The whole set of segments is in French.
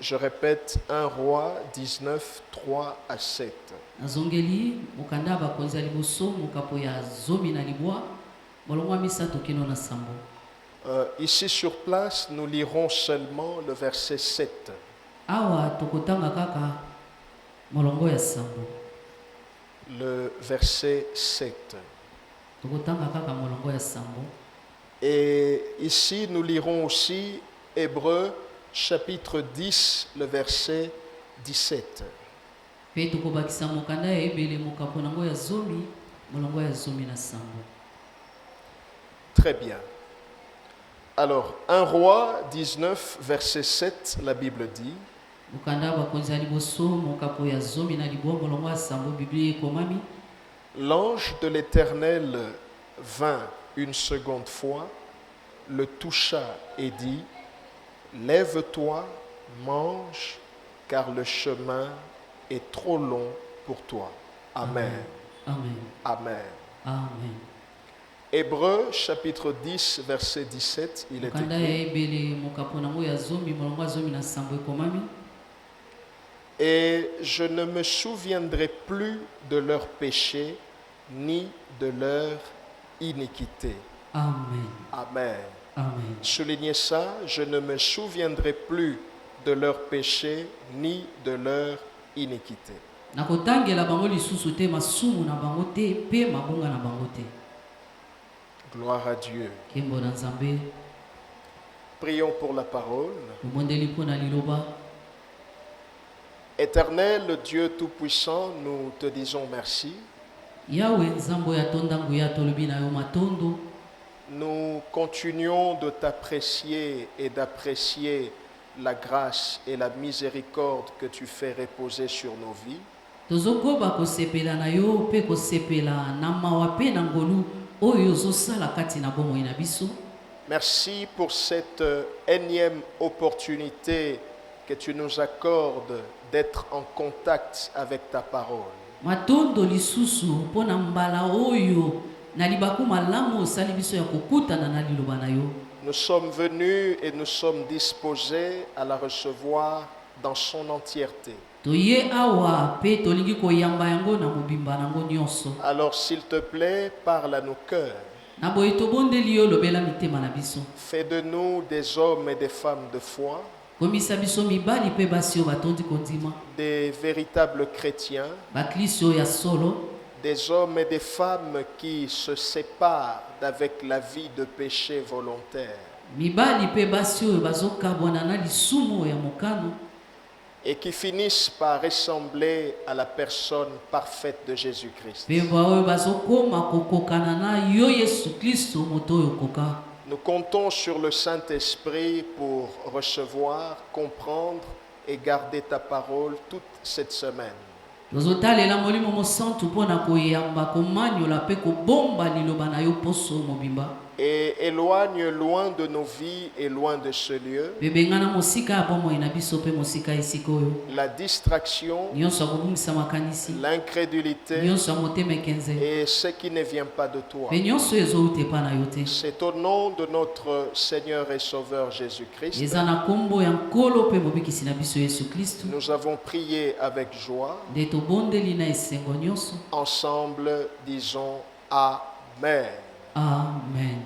Je répète, 1 Roi 19, 3 à 7. Ici sur place, nous lirons seulement le verset 7. Le verset 7. Et ici, nous lirons aussi Hébreux chapitre 10, le verset 17. Très bien. Alors, 1 Roi 19, verset 7, la Bible dit: L'ange de l'Éternel vint une seconde fois, le toucha et dit: Lève-toi, mange, car le chemin est trop long pour toi. Amen. Amen. Amen. Amen. Hébreux chapitre 10, verset 17, il est écrit: Et je ne me souviendrai plus de leurs péchés ni de leur iniquité. Amen. Amen. Amen. Soulignez ça, je ne me souviendrai plus de leurs péchés ni de leur iniquité. Gloire à Dieu. Prions pour la parole. Éternel Dieu Tout-Puissant, nous te disons merci. Nous continuons de t'apprécier et d'apprécier la grâce et la miséricorde que tu fais reposer sur nos vies. Merci pour cette énième opportunité que tu nous accordes d'être en contact avec ta parole. Nous sommes venus et nous sommes disposés à la recevoir dans son entièreté. Alors s'il te plaît, parle à nos cœurs. Fais de nous des hommes et des femmes de foi, des véritables chrétiens, des hommes et des femmes qui se séparent d'avec la vie de péché volontaire et qui finissent par ressembler à la personne parfaite de Jésus-Christ. Nous comptons sur le Saint-Esprit pour recevoir, comprendre et garder ta parole toute cette semaine. Et éloigne loin de nos vies et loin de ce lieu la distraction, l'incrédulité et ce qui ne vient pas de toi. C'est au nom de notre Seigneur et Sauveur Jésus-Christ. Nous avons prié avec joie. Ensemble, disons Amen. Amen.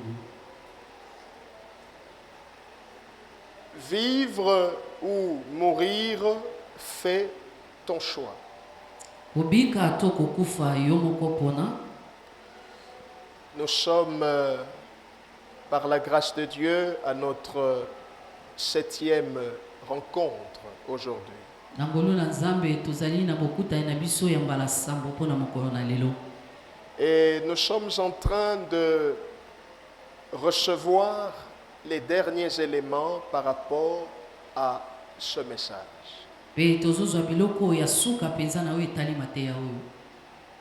Vivre ou mourir, fais ton choix. Nous sommes, par la grâce de Dieu, à notre 7e rencontre aujourd'hui. Et nous sommes en train de recevoir les derniers éléments par rapport à ce message.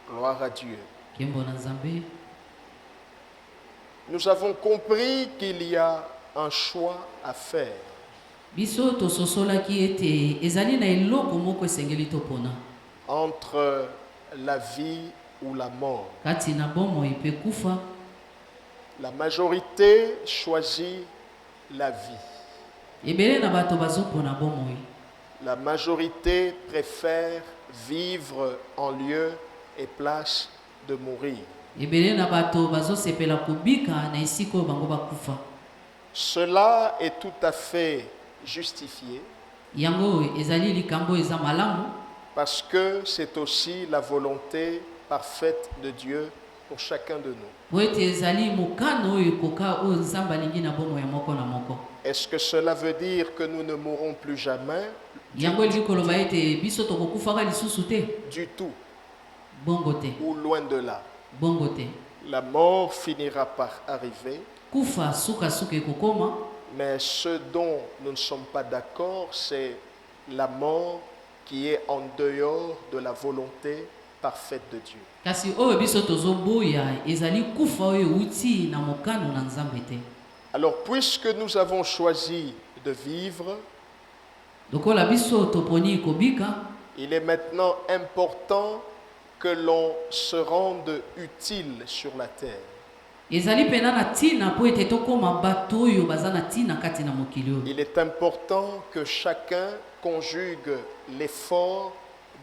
Gloire à Dieu. Nous avons compris qu'il y a un choix à faire. Entre la vie ou la mort. La majorité choisit la vie. ebele na bato bazopona bomoi. La majorité préfère vivre en lieu et place de mourir. Ebele na bato bazosepela kobika na esika oyo bango bakufa. Cela est tout à fait justifié Yango ezali likambo eza malamu parce que c'est aussi la volonté parfaite de Dieu pour chacun de nous. po ete ezali mokano oyo ekoka oyo nzambe alingi na bomoi ya moko na moko. Est-ce que cela veut dire que nous ne mourrons plus jamais? Yango elingi koloba ete biso tokokufaka lisusu te? Du tout, Bongo te, ou loin de là. bongo te. La mort finira par arriver, Kufa suka ekokoma, mais ce dont nous ne sommes pas d'accord, c'est la mort qui est en dehors de la volonté parfaite de Dieu. kasi oyo biso tozoboya ezali kufa oyo euti na mokano na nzambe te. Alors, puisque nous avons choisi de vivre, Lokola biso toponi kobika, il est maintenant important que l'on se rende utile sur la terre. ezali pena na tina po ete tokoma bato oyo baza na tina kati na mokili oyo. Il est important que chacun conjugue l'effort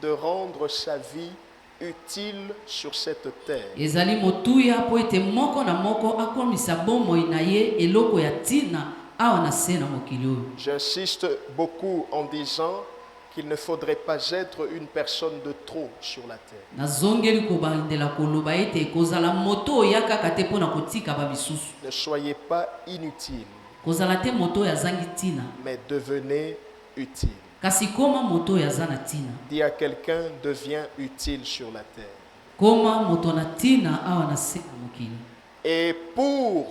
de rendre sa vie utile sur cette terre. Ezali motuya po ete moko na moko akomisa bomoi na ye eloko ya tina awa na se na mokili oyo. J'insiste beaucoup en disant qu'il ne faudrait pas être une personne de trop sur la terre. Nazongeli kobandela koloba ete ekozala moto oyo ya kaka te mpo na kotika babisusu. Ne soyez pas inutiles, Kozala te moto oyo azangi tina, mais devenez utiles. kasi koma moto oyo aza na tina. Dis à quelqu'un, deviens utile sur la terre. Koma moto na tina awa na se na mokili. Et pour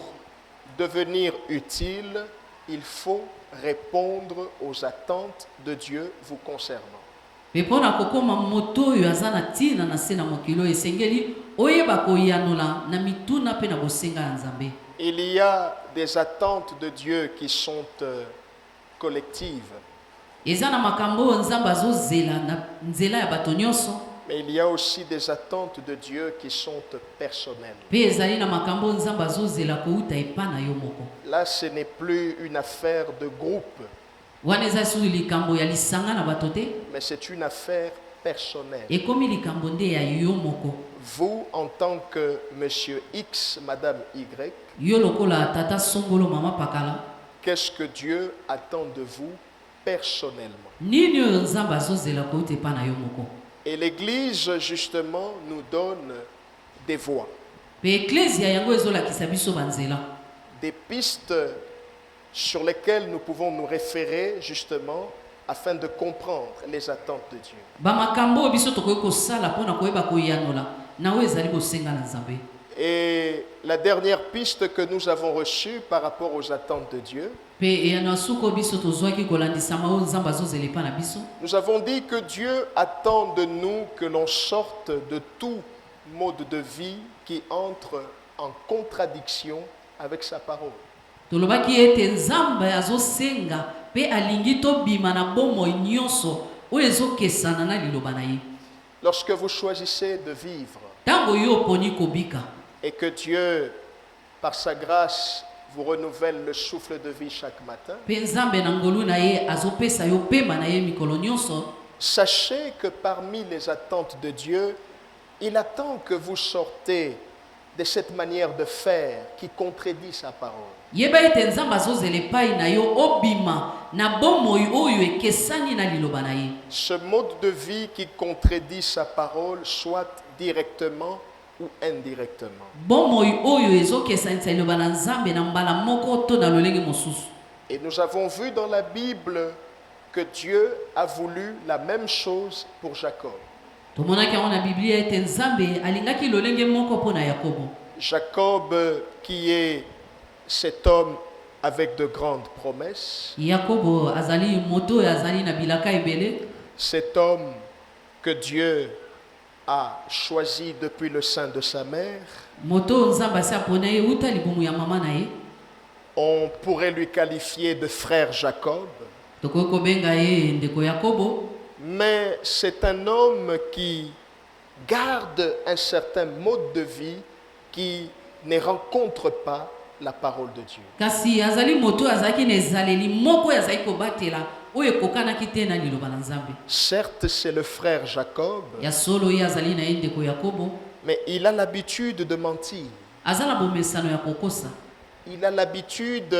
devenir utile, il faut répondre aux attentes de Dieu vous concernant. Pe mpo na kokoma moto oyo aza na tina na se na mokili oyo esengeli oyeba koyanola na mituna mpe na bosenga ya nzambe. Il y a des attentes de Dieu qui sont collectives, Eza na makambo oyo nzambe azozela na nzela ya bato nyonso, mais il y a aussi des attentes de Dieu qui sont personnelles. mpe ezali na makambo oyo nzambe azozela kouta epa na yo moko. Là, ce n'est plus une affaire de groupe, Wana eza susu likambo ya lisanga na bato te, mais c'est une affaire personnelle. ekomi likambo nde ya yo moko. Vous, en tant que Monsieur X, Madame Y, Yo lokola tata songolo mama pakala, qu'est-ce que Dieu attend de vous personnellement? nini oyo nzambe azozela kouta epa na yo moko. Et l'Église, justement, nous donne des voies, Pe eklezia yango ezolakisa biso banzela, des pistes sur lesquelles nous pouvons nous référer, justement, afin de comprendre les attentes de Dieu. bamakambo oyo biso tokoki kosala mpo na koyeba koyanola na oyo ezali bosenga na nzambe. Et la dernière piste que nous avons reçue par rapport aux attentes de Dieu, Pe eyano ya suka oyo biso tozwaki kolandisama oyo nzambe azozela epa na biso, nous avons dit que Dieu attend de nous que l'on sorte de tout mode de vie qui entre en contradiction avec sa parole. tolobaki ete nzambe azosenga mpe alingi tobima na bomoi nyonso oyo ezokesana na liloba na ye. Lorsque vous choisissez de vivre Ntango yo oponi kobika, et que Dieu, par sa grâce, vous renouvelle le souffle de vie chaque matin, mpe nzambe na ngolu na ye azopesa yo pema na ye mikolo nyonso, sachez que parmi les attentes de Dieu, il attend que vous sortez de cette manière de faire qui contredit sa parole. yeba ete nzambe azozela epai na yo obima na bomoi oyo ekesani na liloba na ye. Ce mode de vie qui contredit sa parole, soit directement ou indirectement. Bomoi oyo ezokesanisa liloba na nzambe na mbala moko to na lolenge mosusu. Et nous avons vu dans la Bible que Dieu a voulu la même chose pour Jacob. Tomonaki yango na biblia ete nzambe alingaki lolenge moko mpo na yakobo. Jacob, qui est cet homme avec de grandes promesses, Yakobo azali moto oyo azali na bilaka ebele, cet homme que Dieu a choisi depuis le sein de sa mère, moto oyo nzambe asi apona ye uta libumu ya mama na ye. on pourrait lui qualifier de frère Jacob, Tokoki kobenga ye ndeko Yakobo, mais c'est un homme qui garde un certain mode de vie qui ne rencontre pas la parole de Dieu. Kasi azali moto azaki na ezaleli moko azali kobatela oyo ekokanaki te na liloba na Nzambe. Certes, c'est le frère Jacob, Ya solo ye azali na ye ndeko Yakobo, mais il a l'habitude de mentir. azala bomesano ya kokosa. Il a l'habitude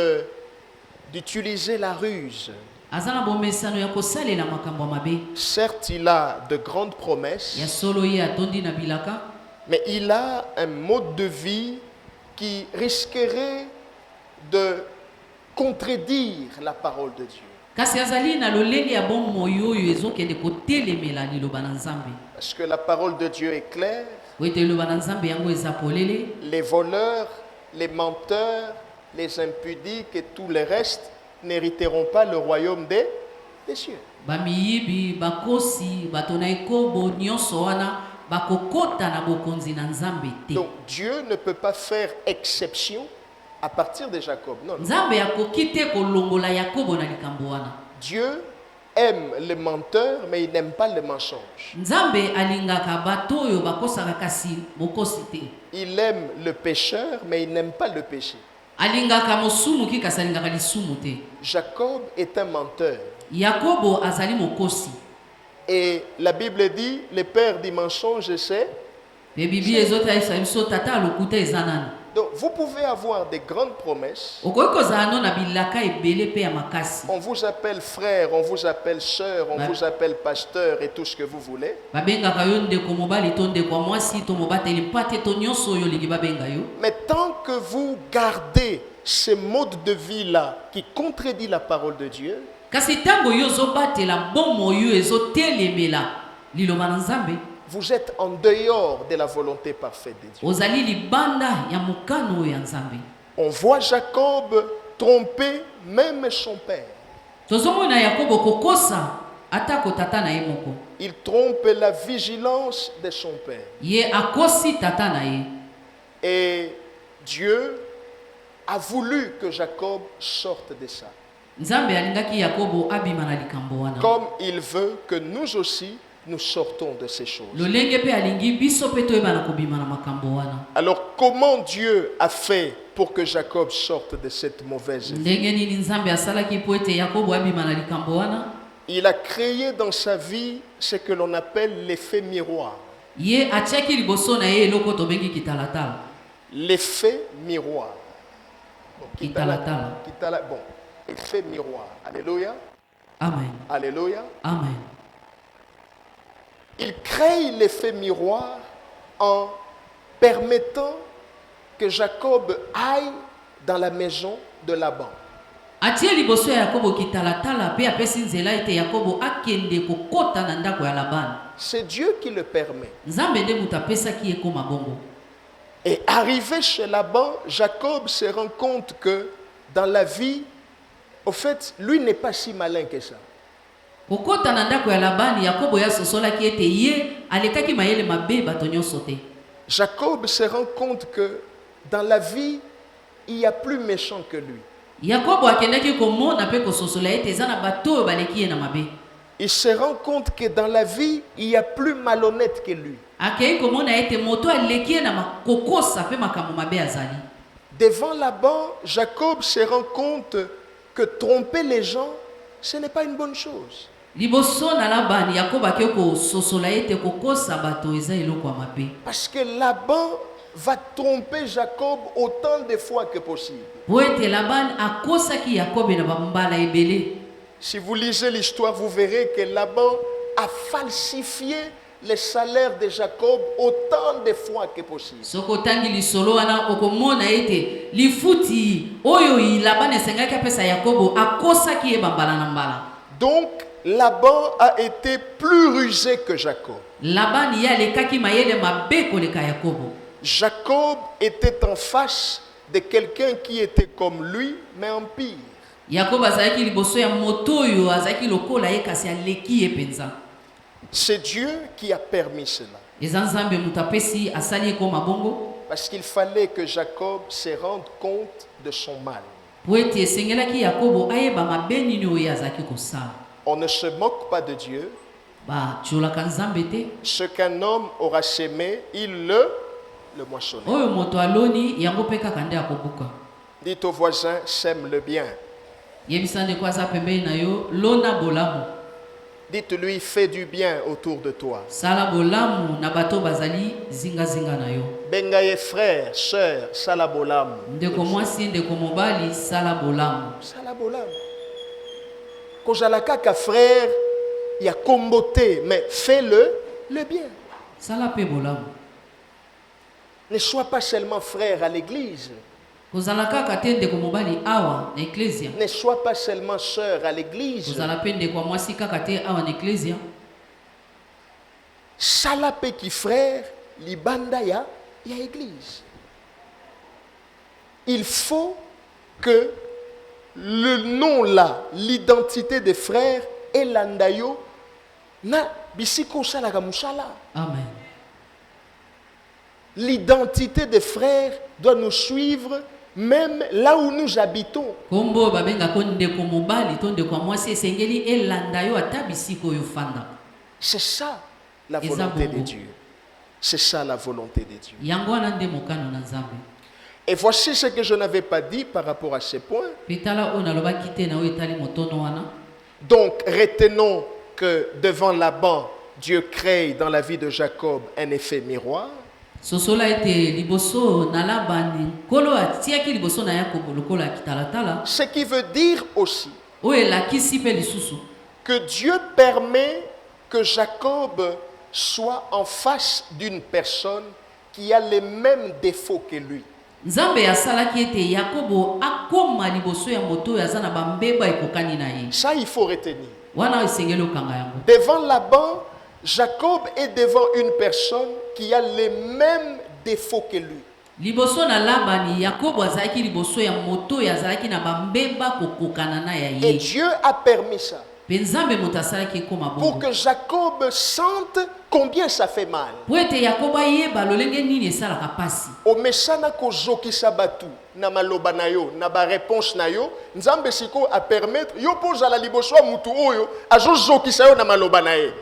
d'utiliser la ruse. Azala bomesano ya kosalela makambo mabe. Certes, il a de grandes promesses, Ya solo ye atondi na bilaka, mais il a un mode de vie qui risquerait de contredire la parole de Dieu. kasi azali na lolenge ya bomoi oyo ezokende kotelemela liloba na Nzambe. Parce que la parole de Dieu est claire. Po ete liloba na Nzambe yango eza polele. Les voleurs, les menteurs, les impudiques et tout le reste n'hériteront pas le royaume des cieux. Bamiyibi, bakosi, bato na ekobo nyonso wana bakokota na bokonzi na Nzambe te. Donc Dieu ne peut pas faire exception à partir de Jacob. Non, non. Nzambe akoki te kolongola Yakobo na likambo wana. Dieu aime les menteurs, mais il n'aime pas le mensonge. Nzambe alingaka bato oyo bakosaka kasi bokosi te. Il aime le pécheur, mais il n'aime pas le péché. Alingaka mosumu ki kasi alingaka lisumu te. Jacob est un menteur. Yakobo azali mokosi. Et la Bible dit, le père du mensonge, c'est... Pe Bibi ezotalisa biso tata lokuta eza nani. Donc vous pouvez avoir des grandes promesses. Okoki kozala no na bilaka ebele pe ya makasi. On vous appelle frère, on vous appelle sœur, on vous appelle pasteur et tout ce que vous voulez. Babengaka yo ndeko mobali to ndeko mwasi to mobateli mpate to nyonso oyo lingi babenga yo. Mais tant que vous gardez ce mode de vie-là qui contredit la parole de Dieu, kasi tango yo zobatela bomo yo ezotelemela liloba na Nzambe, vous êtes en dehors de la volonté parfaite de Dieu. ozali libanda ya mokano ya Nzambe. On voit Jacob tromper même son père. Tozomona Yakobo kokosa atako tata na ye moko. Il trompe la vigilance de son père. Ye akosi tata na ye. Et Dieu a voulu que Jacob sorte de ça. Nzambe alingaki Yakobo abima na likambo wana. Comme il veut que nous aussi, nous sortons de ces choses. Lolenge pe alingi biso pe toyeba na kobima na makambo wana. Alors comment Dieu a fait pour que Jacob sorte de cette mauvaise vie? Ndenge nini Nzambe asalaki po ete Yakobo abima na likambo wana? Il a créé dans sa vie ce que l'on appelle l'effet miroir. Ye atiaki liboso na ye eloko tobengi kitalatala. L'effet miroir. Bon, Kitalatala. Bon, effet miroir. Alléluia. Amen. Alléluia. Amen. Il crée l'effet miroir en permettant que Jacob aille dans la maison de Laban. Atie liboso ya Yakobo kitalatala pe apesi nzela ete Yakobo akende kokota na ndako ya Laban. C'est Dieu qui le permet. Nzambe nde mutu apesaki ye koma bongo. Et arrivé chez Laban, Jacob se rend compte que dans la vie, au fait, lui n'est pas si malin que ça. Kokota na ndako ya Labani, Yakobo ya sosolaki ete ye alekaki mayele mabe bato nyonso te. Jacob se rend compte que dans la vie, il y a plus méchant que lui. Yakobo akendaki komona pe kososola ete eza na bato oyo baleki ye na mabe. Il se rend compte que dans la vie, il y a plus malhonnête que lui. Akei komona ete moto aleki ye na makokosa pe makambo mabe azali. Devant Laban, Jacob se rend compte que tromper les gens, ce n'est pas une bonne chose. Liboso na Labani, Yakobo akei kososola ete kokosa bato eza eloko ya mabe. Parce que Laban va tromper Jacob autant de fois que possible. Po ete Labani akosaki Yakobo na bambala ebele. Si vous lisez l'histoire, vous verrez que Laban a falsifié le salaire de Jacob autant de fois que possible. Soko tangi lisolo wana okomona ete lifuti oyo Labani esengaki apesa Yakobo akosaki ye bambala na mbala. Donc Laban a été plus rusé que Jacob. Labani ye alekaki mayele mabe koleka Yakobo. Jacob était en face de quelqu'un qui était comme lui, mais en pire. Yakobo azalaki liboso ya moto oyo azalaki lokola ye kasi aleki ye penza. C'est Dieu qui a permis cela. Eza Nzambe mutu apesi asali ye koma bongo. Parce qu'il fallait que Jacob se rende compte de son mal. Po ete esengelaki Yakobo ayeba mabe nini oyo azalaki kosala. On ne se moque pas de Dieu. Ba tiolaka Nzambe te. Ce qu'un homme aura semé, il le moissonnera. Oyo moto aloni yango pe kaka nde akobuka. Dites au voisin, sème le bien. Yebisa ndeko aza pembeni na yo, lona bolamu. Dites-lui, fais du bien autour de toi. Sala bolamu na bato bazali zinga zinga na yo. Bengaye frère, sœur, sala bolamu. Ndeko mwasi ndeko mobali sala bolamu. Sala bolamu. Kozalaka ka frère, il y a comboté, mais fais le bien. Sala pe bolamu. Ne sois pas seulement frère à l'église. Kozalaka kate ndeko mobali awa na ecclesia. Ne sois pas seulement sœur à l'église. Kozala pe ndeko mwasi kate awa na ecclesia. Sala pe ki frère, libanda ya église. Il faut que le nom là, l'identité des frères et landayo na bisiko salaka musala. Amen. L'identité des frères doit nous suivre même là où nous habitons. Kombo babenga ko ndeko mobali to ndeko mwasi esengeli elanda yo ata bisiko yo fanda. C'est ça la volonté de Dieu. C'est ça la volonté de Dieu. Yango wana nde mokano na Nzambe. Et voici ce que je n'avais pas dit par rapport à ces points. Petala ona loba kite na o etali motono wana. Donc retenons que devant Laban, Dieu crée dans la vie de Jacob un effet miroir. Sosola ete liboso na Labani kolo atiaki liboso na Yakobo lokola kitalatala. Ce qui veut dire aussi O elakisi pe lisusu. que Dieu permet que Jacob soit en face d'une personne qui a les mêmes défauts que lui. Nzambe asalaki ete Yakobo akoma liboso ya moto ya zana bambeba ekokani na ye. Ça, il faut retenir. Wana esengeli okanga yango. Devant Laban, Jacob est devant une personne qui a les mêmes défauts que lui. Liboso na Labani Yakobo azalaki liboso ya moto ya zalaki na bambeba kokokana na ya Et ye. Dieu a permis ça Penzambe moto asalaki ekoma pour bongo. que Jacob sente combien ça fait mal. Po ete Yakobo ayeba lolenge nini esalaka pasi. Omesana kozokisa batu na maloba na yo na ba réponse na yo nzambe siko a permettre yo poza la liboso mutu oyo azozokisa yo na maloba na ye.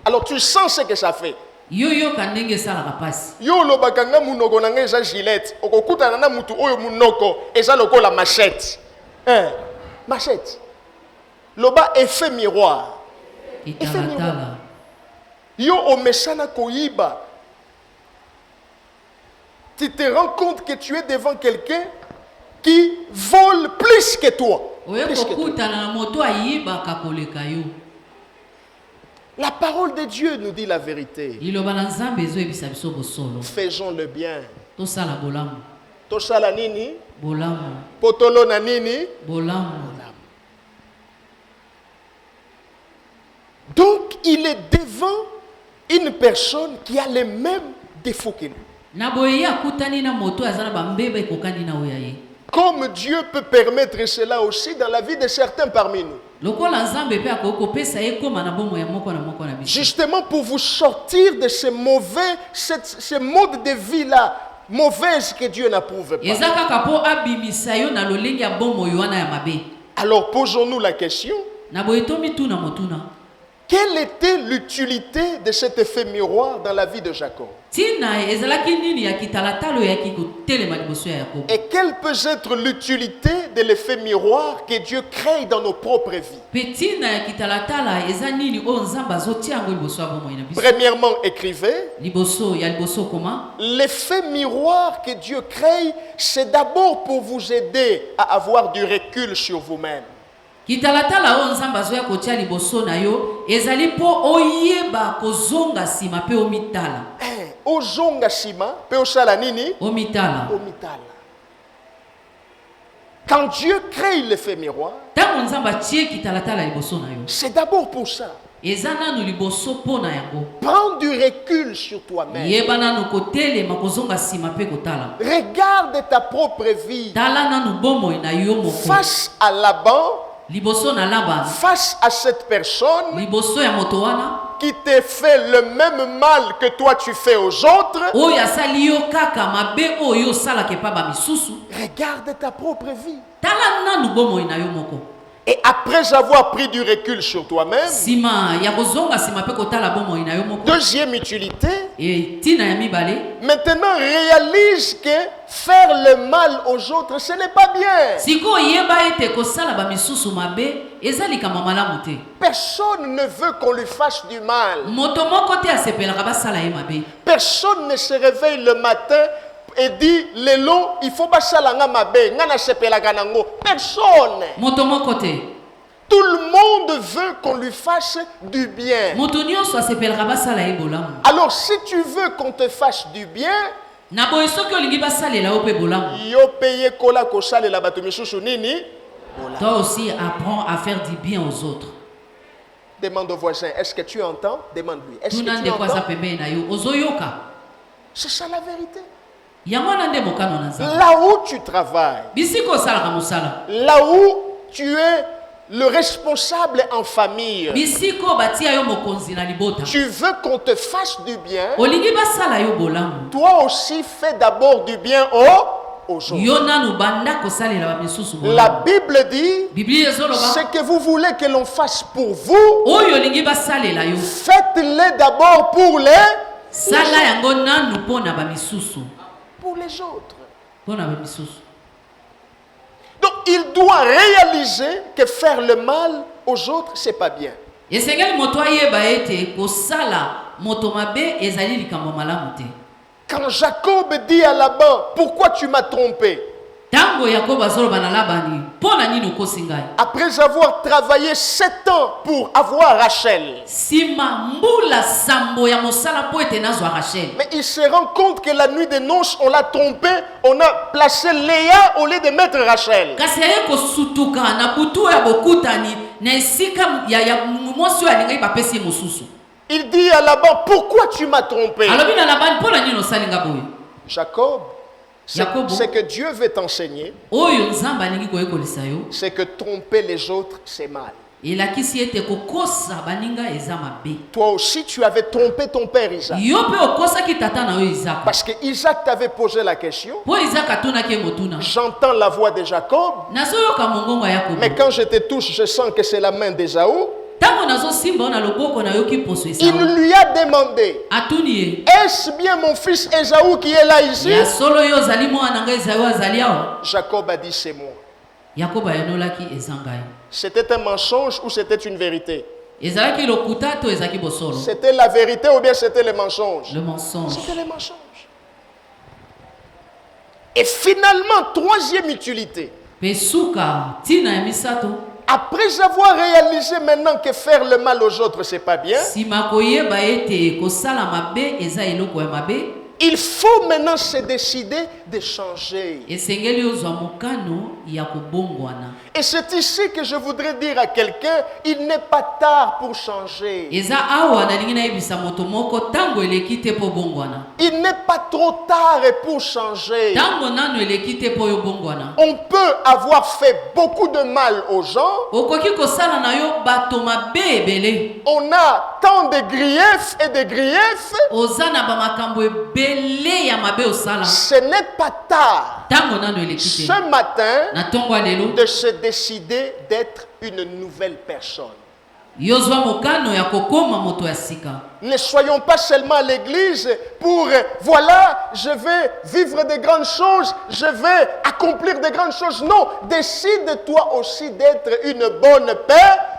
Alors tu sens ce que ça fait. Yo kandenge esalaka pasi. Yo lobaka nga munoko na nga eza gilette okokutana na mutu oyo munoko eza lokola machette. Machette. Loba effet miroir. Italatala. Yo omesana koyiba. Tu te rends compte que tu es devant quelqu'un qui vole plus que toi. Oye Plus que toi. kokutana na moto ayibaka koleka yo. La parole de Dieu nous dit la vérité. Liloba na Nzambe ezoyebisa biso bosolo. Faisons le bien. Tosala bolamu. Tosala nini? Bolamu. Potolo na nini? Bolamu. Donc, il est devant une personne qui a les mêmes défauts que lui. Na boye akutani na moto azana bambeba ekokani na oya ye. Comme Dieu peut permettre cela aussi dans la vie de certains parmi nous. Lokola Nzambe pe akokopesa ye koma na bomo ya moko na biso. Justement pour vous sortir de ces mauvais, ce mode de vie-là, mauvaise que Dieu n'approuve pas. Eza kaka po abimisa yo na lolenge ya bomo yo wana ya mabe. Alors posons-nous la question. Na boye tomi tuna motuna. Quelle était l'utilité de cet effet miroir dans la vie de Jacob? Tina ezalaki nini ya kitalatalo ya kikotelema liboso ya Yakobo. Et quelle peut être l'utilité de l'effet miroir que Dieu crée dans nos propres vies? Petina ya kitalatala eza nini o Nzamba zotia ngo liboso ya bomo ina biso. Premièrement, écrivez. Liboso ya liboso koma. L'effet miroir que Dieu crée, c'est d'abord pour vous aider à avoir du recul sur vous-même. Kitalatala o Nzamba zoya kotia liboso na yo ezali po oyeba kozonga sima pe omitala. Ozonga sima pe osala nini? Omitala. Omitala. Quand Dieu crée l'effet miroir, Tango Nzamba tie kitalatala liboso na yo. c'est d'abord pour ça. Eza nanu liboso po na yango. Prends du recul sur toi-même. Yeba nanu kotelema kozonga sima pe kotala. Regarde ta propre vie Tala nanu bomo na yo moko. face à Laban, Liboso na Laban. face à cette personne Liboso ya moto wana. qui te fait le même mal que toi tu fais aux autres. Oyo asali yo kaka mabe oyo sala ke pa ba misusu. Regarde ta propre vie. Tala nanu bomo na yo moko. Et après avoir pris du recul sur toi-même, sima ya kozonga sima pe kotala bomoi na yo moko. deuxième utilité, Et tina ya mibale, maintenant réalise que faire le mal aux autres, ce n'est pas bien. siko yeba ete kosala ba misusu mabe eza likambo malamu te. Personne ne veut qu'on lui fasse du mal. Moto moko te asepelaka basala ye mabe. Personne ne se réveille le matin et dit, Lelo, il faut pas salanga mabe, ngana sepelaka nango. Personne. Moto moko te. Tout le monde veut qu'on lui fasse du bien. Moto nyonso asepelaka basala ye bolamu. Alors si tu veux qu'on te fasse du bien, Na boye soki olingi basalela yo pe bolamu. yo paye kola kosalela bato misusu nini? Toi aussi apprends à faire du bien aux autres. Demande au voisin, est-ce que tu entends? Demande-lui, est-ce Tuna que tu nde kwaza entends? pembeni na yo ozoyoka. C'est ça la vérité. Yango wana nde mokano na Nzambe. Là où tu travailles, Bisiko osalaka mosala. là où tu es le responsable en famille, Bisiko batia yo mokonzi na libota. tu veux qu'on te fasse du bien, Olingi basala yo bolamu. toi aussi fais d'abord du bien aux autres. Yo nanu banda kosalela ba misusu La bolamu. Bible dit, Biblia ezoloba ce que vous voulez que l'on fasse pour vous, oyo olingi basalela yo. faites-le d'abord pour Sala yango nanu pona ba misusu. les autres. Pona ba misusu. Donc il doit réaliser que faire le mal aux autres, c'est pas bien. Esengeli moto ayeba ete kosala moto mabe ezali likambo malamu te. Quand Jacob dit à Laban, pourquoi tu m'as trompé? Tango Yakobo azoloba na Labani, pona nini okosi ngai? Après avoir travaillé 7 ans pour avoir Rachel. Sima mbula sambo ya mosala po ete nazwa Rachel. Mais il se rend compte que la nuit des noces, on l'a trompé, on a placé Léa au lieu de mettre Rachel. Kasi aye kosutuka na butu ya bokutani na esika ya mwasi oyo alingai bapesi ye mosusu. Il dit à Laban, pourquoi tu m'as trompé? Alobi na Labani, pona nini osali nga boye? Jacob, Jacob. c'est que Dieu veut t'enseigner, Oyo Nzambe alingi koyekolisa yo. c'est que tromper les autres, c'est mal. Elakisi ete kokosa baninga eza mabe. Toi aussi, tu avais trompé ton père Isaac. Yo pe okosaki tata na yo Isaka. Parce que Isaac t'avait posé la question. Po Isaka atunaki motuna. J'entends la voix de Jacob, Nazoyoka mongongo ya Yakobo. mais quand je te touche, je sens que c'est la main d'Ésaü. Tango nazo simba na loboko na yoki poso Esau. Il lui a demandé, Atuni ye. est-ce bien mon fils Ésaü qui est là ici? Ya solo yo zali mwana nga Esau azali awa. Jacob a dit, c'est moi. Yakobo ayanolaki ezangai. C'était un mensonge ou c'était une vérité? Ezalaki lokuta to ezaki bosolo. C'était la vérité ou bien c'était le mensonge? Le mensonge. C'était le mensonge. Et finalement, troisième utilité. Pesuka tina ya misato. Après avoir réalisé maintenant que faire le mal aux autres, c'est pas bien, Sima koyeba ete kosala mabe eza eloko ya mabe. il faut maintenant se décider de changer. Esengeli ozwa mokano ya kobongwana. Et c'est ici que je voudrais dire à quelqu'un, il n'est pas tard pour changer. Eza awa nalingi nayebisa moto moko tango eleki te po bongwana. Il n'est pas trop tard pour changer. Tango nano eleki te po yo bongwana. On peut avoir fait beaucoup de mal aux gens. Okoki kosala na yo bato mabe ebele. On a tant de griefs et de griefs. Oza na bamakambo ebele ya mabe osala. Ce n'est pas tard. Tango nano eleki te. Ce matin, Na tongo lelo de se décider d'être une nouvelle personne. yozwa mokano ya kokoma moto ya sika. Ne soyons pas seulement à l'église pour, voilà, je vais vivre de grandes choses, je vais accomplir de grandes choses. Non, décide toi aussi d'être une bonne personne.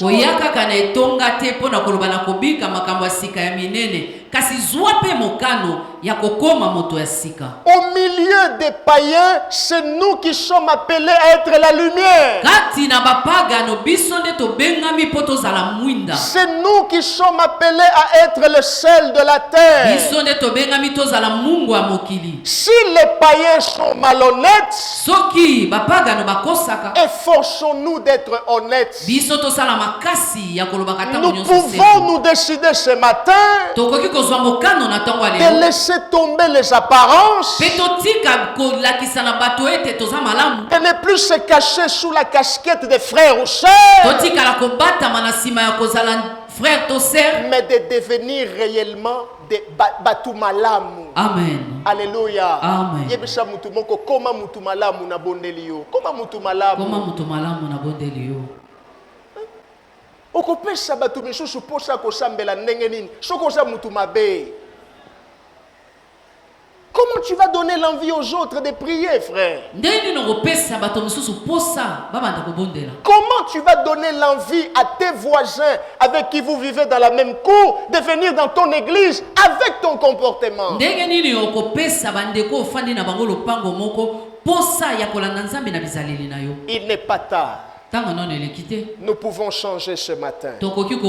Koya kaka na etonga te pona koloba na kobika makambo ya sika ya minene. Kasi zwa pe mokano ya kokoma moto ya sika. Au milieu des païens, c'est nous qui sommes appelés à être la lumière. Kati na bapagano biso nde tobengami po tozala mwinda. C'est nous qui sommes appelés à être le sel de la terre. Biso nde tobengami tozala mungu ya mokili. Si les païens sont malhonnêtes, Soki bapagano bakosaka, efforçons-nous d'être honnêtes. biso tosala makasi ya kolobaka tango Nous nyonso pouvons se. nous décider ce matin Tokoki kozwa mokano na tango de alelo. laisser tomber les apparences Pe totika kolakisa na bato ete toza malamu. et ne plus se cacher sous la casquette des frères ou sœurs, Totikala kobatama na nsima ya kozala frère to sœur. mais de devenir réellement des batu malamu. Amen. Alléluia. Amen. Yebisa mutu moko koma mutu malamu na bondeli yo. Koma mutu malamu. Koma moto malamu na bondeli yo. okopesa bato misusu posa kosambela ndenge nini soki oza mutu mabe. Comment tu vas donner l'envie aux autres de prier, frère? Comment tu vas donner l'envie à tes voisins avec qui vous vivez dans la même cour de venir dans ton église avec ton comportement? Il n'est pas tard. Nous pouvons changer ce matin. Nous pouvons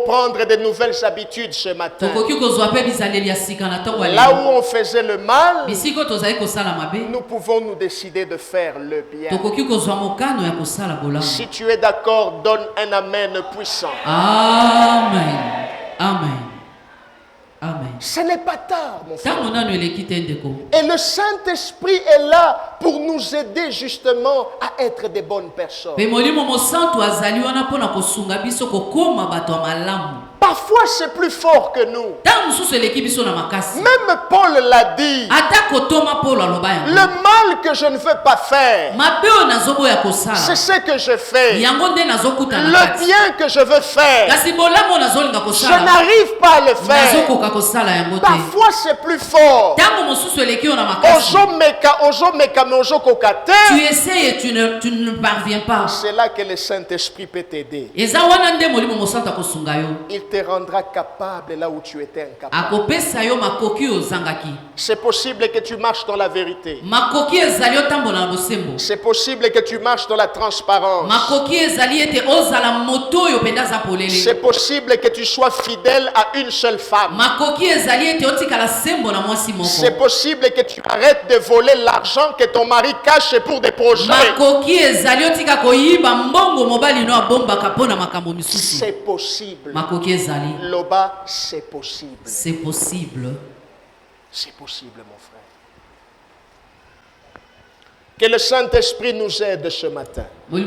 prendre de nouvelles habitudes ce matin. Là où on faisait le mal, nous pouvons nous décider de faire le bien. Si tu es d'accord, donne un amen puissant. Amen. Amen. Amen. Ce n'est pas tard, mon frère. Et le Saint-Esprit est là pour nous aider justement à être des bonnes personnes. Parfois, c'est plus fort que nous. Même Paul l'a dit. Le mal que je ne veux pas faire, c'est ce que je fais. Le bien que je veux faire, je n'arrive pas à le faire. Parfois, c'est plus fort. Tu essaies et tu ne parviens pas. C'est là que le Saint-Esprit peut t'aider. Il te rendra capable là où tu étais incapable. C'est possible que tu marches dans la vérité. C'est possible que tu marches dans la transparence. C'est possible que tu sois fidèle à une seule femme. C'est possible que tu arrêtes de voler l'argent que ton mari cache pour des projets. C'est possible. Loba, c'est possible. C'est possible. C'est possible, mon frère. Que le Saint-Esprit nous aide ce matin. Je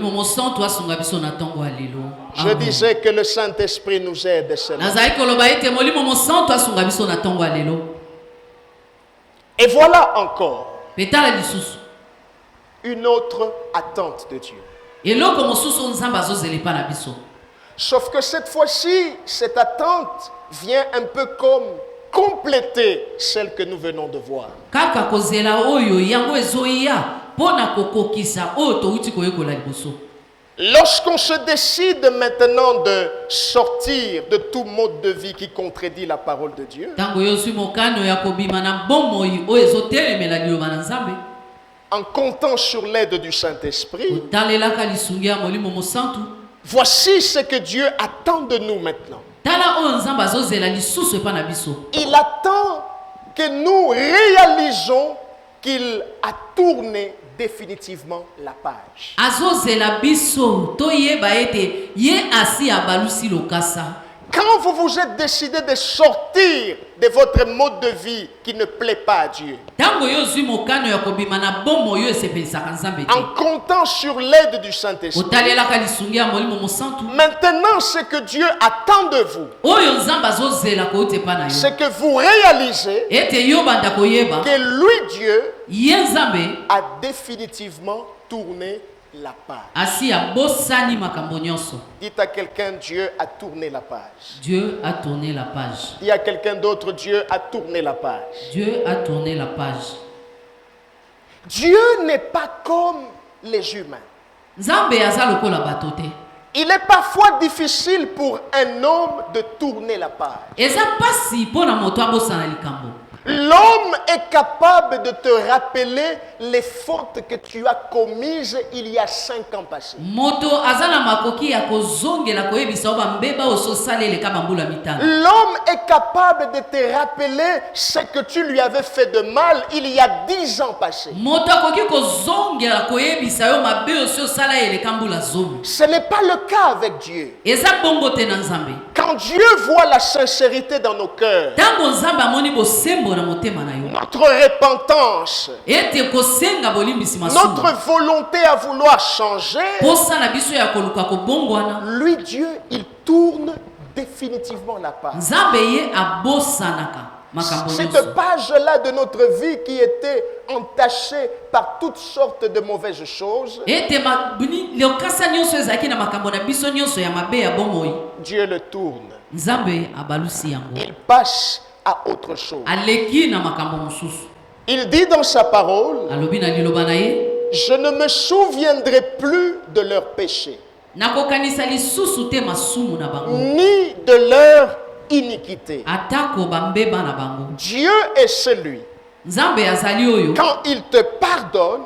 disais que le Saint-Esprit nous aide ce matin. Et voilà encore une autre attente de Dieu. Sauf que cette fois-ci, cette attente vient un peu comme compléter celle que nous venons de voir. Lorsqu'on se décide maintenant de sortir de tout mode de vie qui contredit la parole de Dieu, en comptant sur l'aide du Saint-Esprit, voici ce que Dieu attend de nous maintenant. Il attend que nous réalisons qu'il a tourné définitivement la page. Quand vous vous êtes décidé de sortir de votre mode de vie qui ne plaît pas à Dieu, en comptant sur l'aide du Saint-Esprit, maintenant ce que Dieu attend de vous, c'est que vous réalisez que lui, Dieu, a définitivement tourné la page. Dites à quelqu'un, Dieu a tourné la page. Dieu a tourné la page. Dis à quelqu'un d'autre, Dieu a tourné la page. Dieu a tourné la page. Dieu n'est pas comme les humains. Il est parfois difficile pour un homme de tourner la page. L'homme est capable de te rappeler les fautes que tu as commises il y a 5 ans passés. L'homme est capable de te rappeler ce que tu lui avais fait de mal il y a 10 ans passés. Ce n'est pas le cas avec Dieu. Quand Dieu voit la sincérité dans nos cœurs, notre repentance, notre volonté à vouloir changer, lui, Dieu, il tourne définitivement la page. Cette page-là de notre vie qui était entaché par toutes sortes de mauvaises choses, Dieu le tourne. Il passe à autre chose. Il dit dans sa parole, je ne me souviendrai plus de leurs péchés, ni de leur iniquité. Dieu est celui, quand il te pardonne,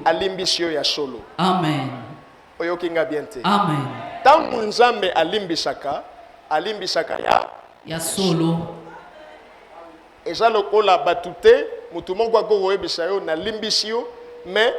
alimbisio ya solo. Amen. Oyokinga biente. Amen. Tangu nzambe alimbisaka ya solo. Eza lokola batute mutu moko ako oyebisa yo na limbisio, mais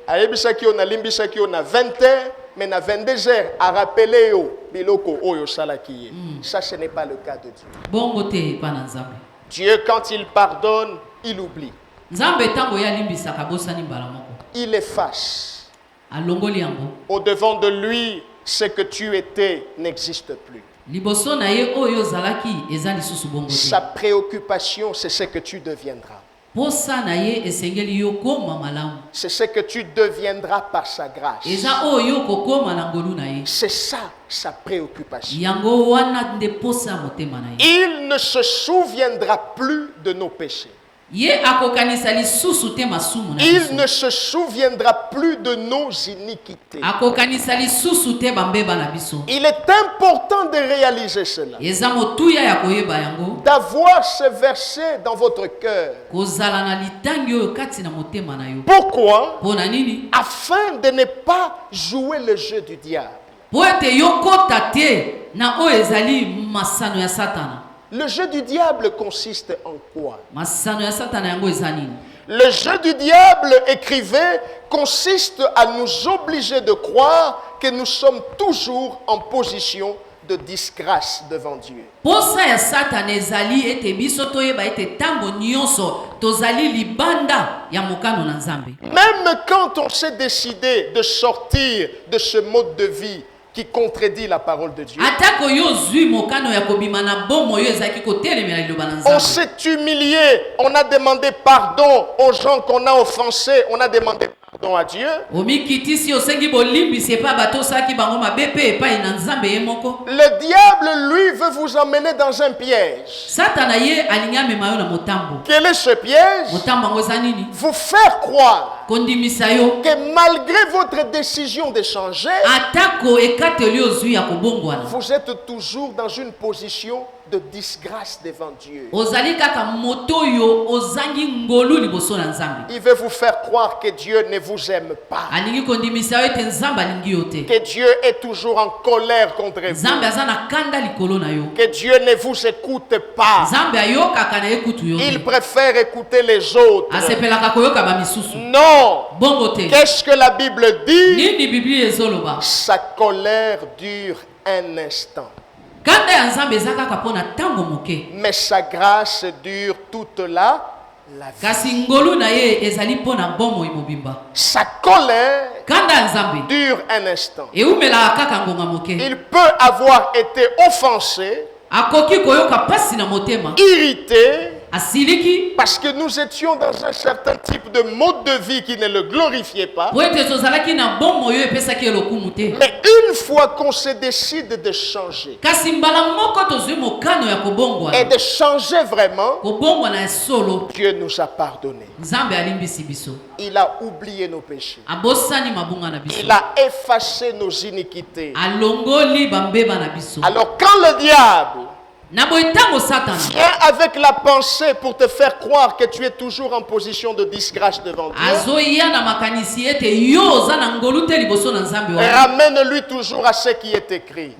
ayebisaki yo na limbisaki yo na 20h, mais na 22h a rappelé yo biloko oyo salaki ye. Ça ce n'est pas le cas de Dieu. Bongo te pa na nzambe. Dieu quand il pardonne, il oublie. Nzambe tango ya limbisaka bosani mbala moko. Il efface. Alongoli yango. Au devant de lui, ce que tu étais n'existe plus. Liboso na ye oyo zalaki eza lisusu bongo te. Sa préoccupation, c'est ce que tu deviendras. Posa na ye esengeli yo koma malamu. C'est ce que tu deviendras par sa grâce. Eza oyo kokoma na ngolu na ye. C'est ça sa préoccupation. Yango wana nde posa motema na ye. Il ne se souviendra plus de nos péchés. Ye akokanisa lisusu te masumu na biso. Il ne se souviendra plus de nos iniquités. Akokanisa lisusu te bambeba na biso. Il est important de réaliser cela. Eza motuya ya koyeba yango. D'avoir ce verset dans votre cœur. Kozala na litangi oyo kati na motema na yo. Pourquoi? Pona nini? Afin de ne pas jouer le jeu du diable. Po ete yo kota te na oyo ezali masano ya satana. Le jeu du diable consiste en quoi? Masano ya satana yango eza nini? Le jeu du diable, écrivait, consiste à nous obliger de croire que nous sommes toujours en position de disgrâce devant Dieu. Posa ya satana ezali ete biso toyeba ete tango nyonso tozali libanda ya mokano na Nzambe. Même quand on s'est décidé de sortir de ce mode de vie qui contredit la parole de Dieu, on s'est humilié, on a demandé pardon aux gens qu'on a offensés, on a demandé pardon à Dieu. Le diable, lui, veut vous emmener dans un piège. Quel est ce piège? Vous faire croire que malgré votre décision de changer, vous êtes toujours dans une position de disgrâce devant Dieu. Il veut vous faire croire que Dieu ne vous aime pas, que Dieu est toujours en colère contre vous, que Dieu ne vous écoute pas. Il préfère écouter les autres. Non. Qu'est-ce que la Bible dit? Sa colère dure un instant, mais sa grâce dure toute la vie. Sa colère dure un instant. Il peut avoir été offensé, irrité, parce que nous étions dans un certain type de mode de vie qui ne le glorifiait pas. Mais une fois qu'on se décide de changer et de changer vraiment, Dieu nous a pardonné. Il a oublié nos péchés. Il a effacé nos iniquités. Alors quand le diable viens avec la pensée pour te faire croire que tu es toujours en position de disgrâce devant Dieu, ramène-lui toujours à ce qui est écrit.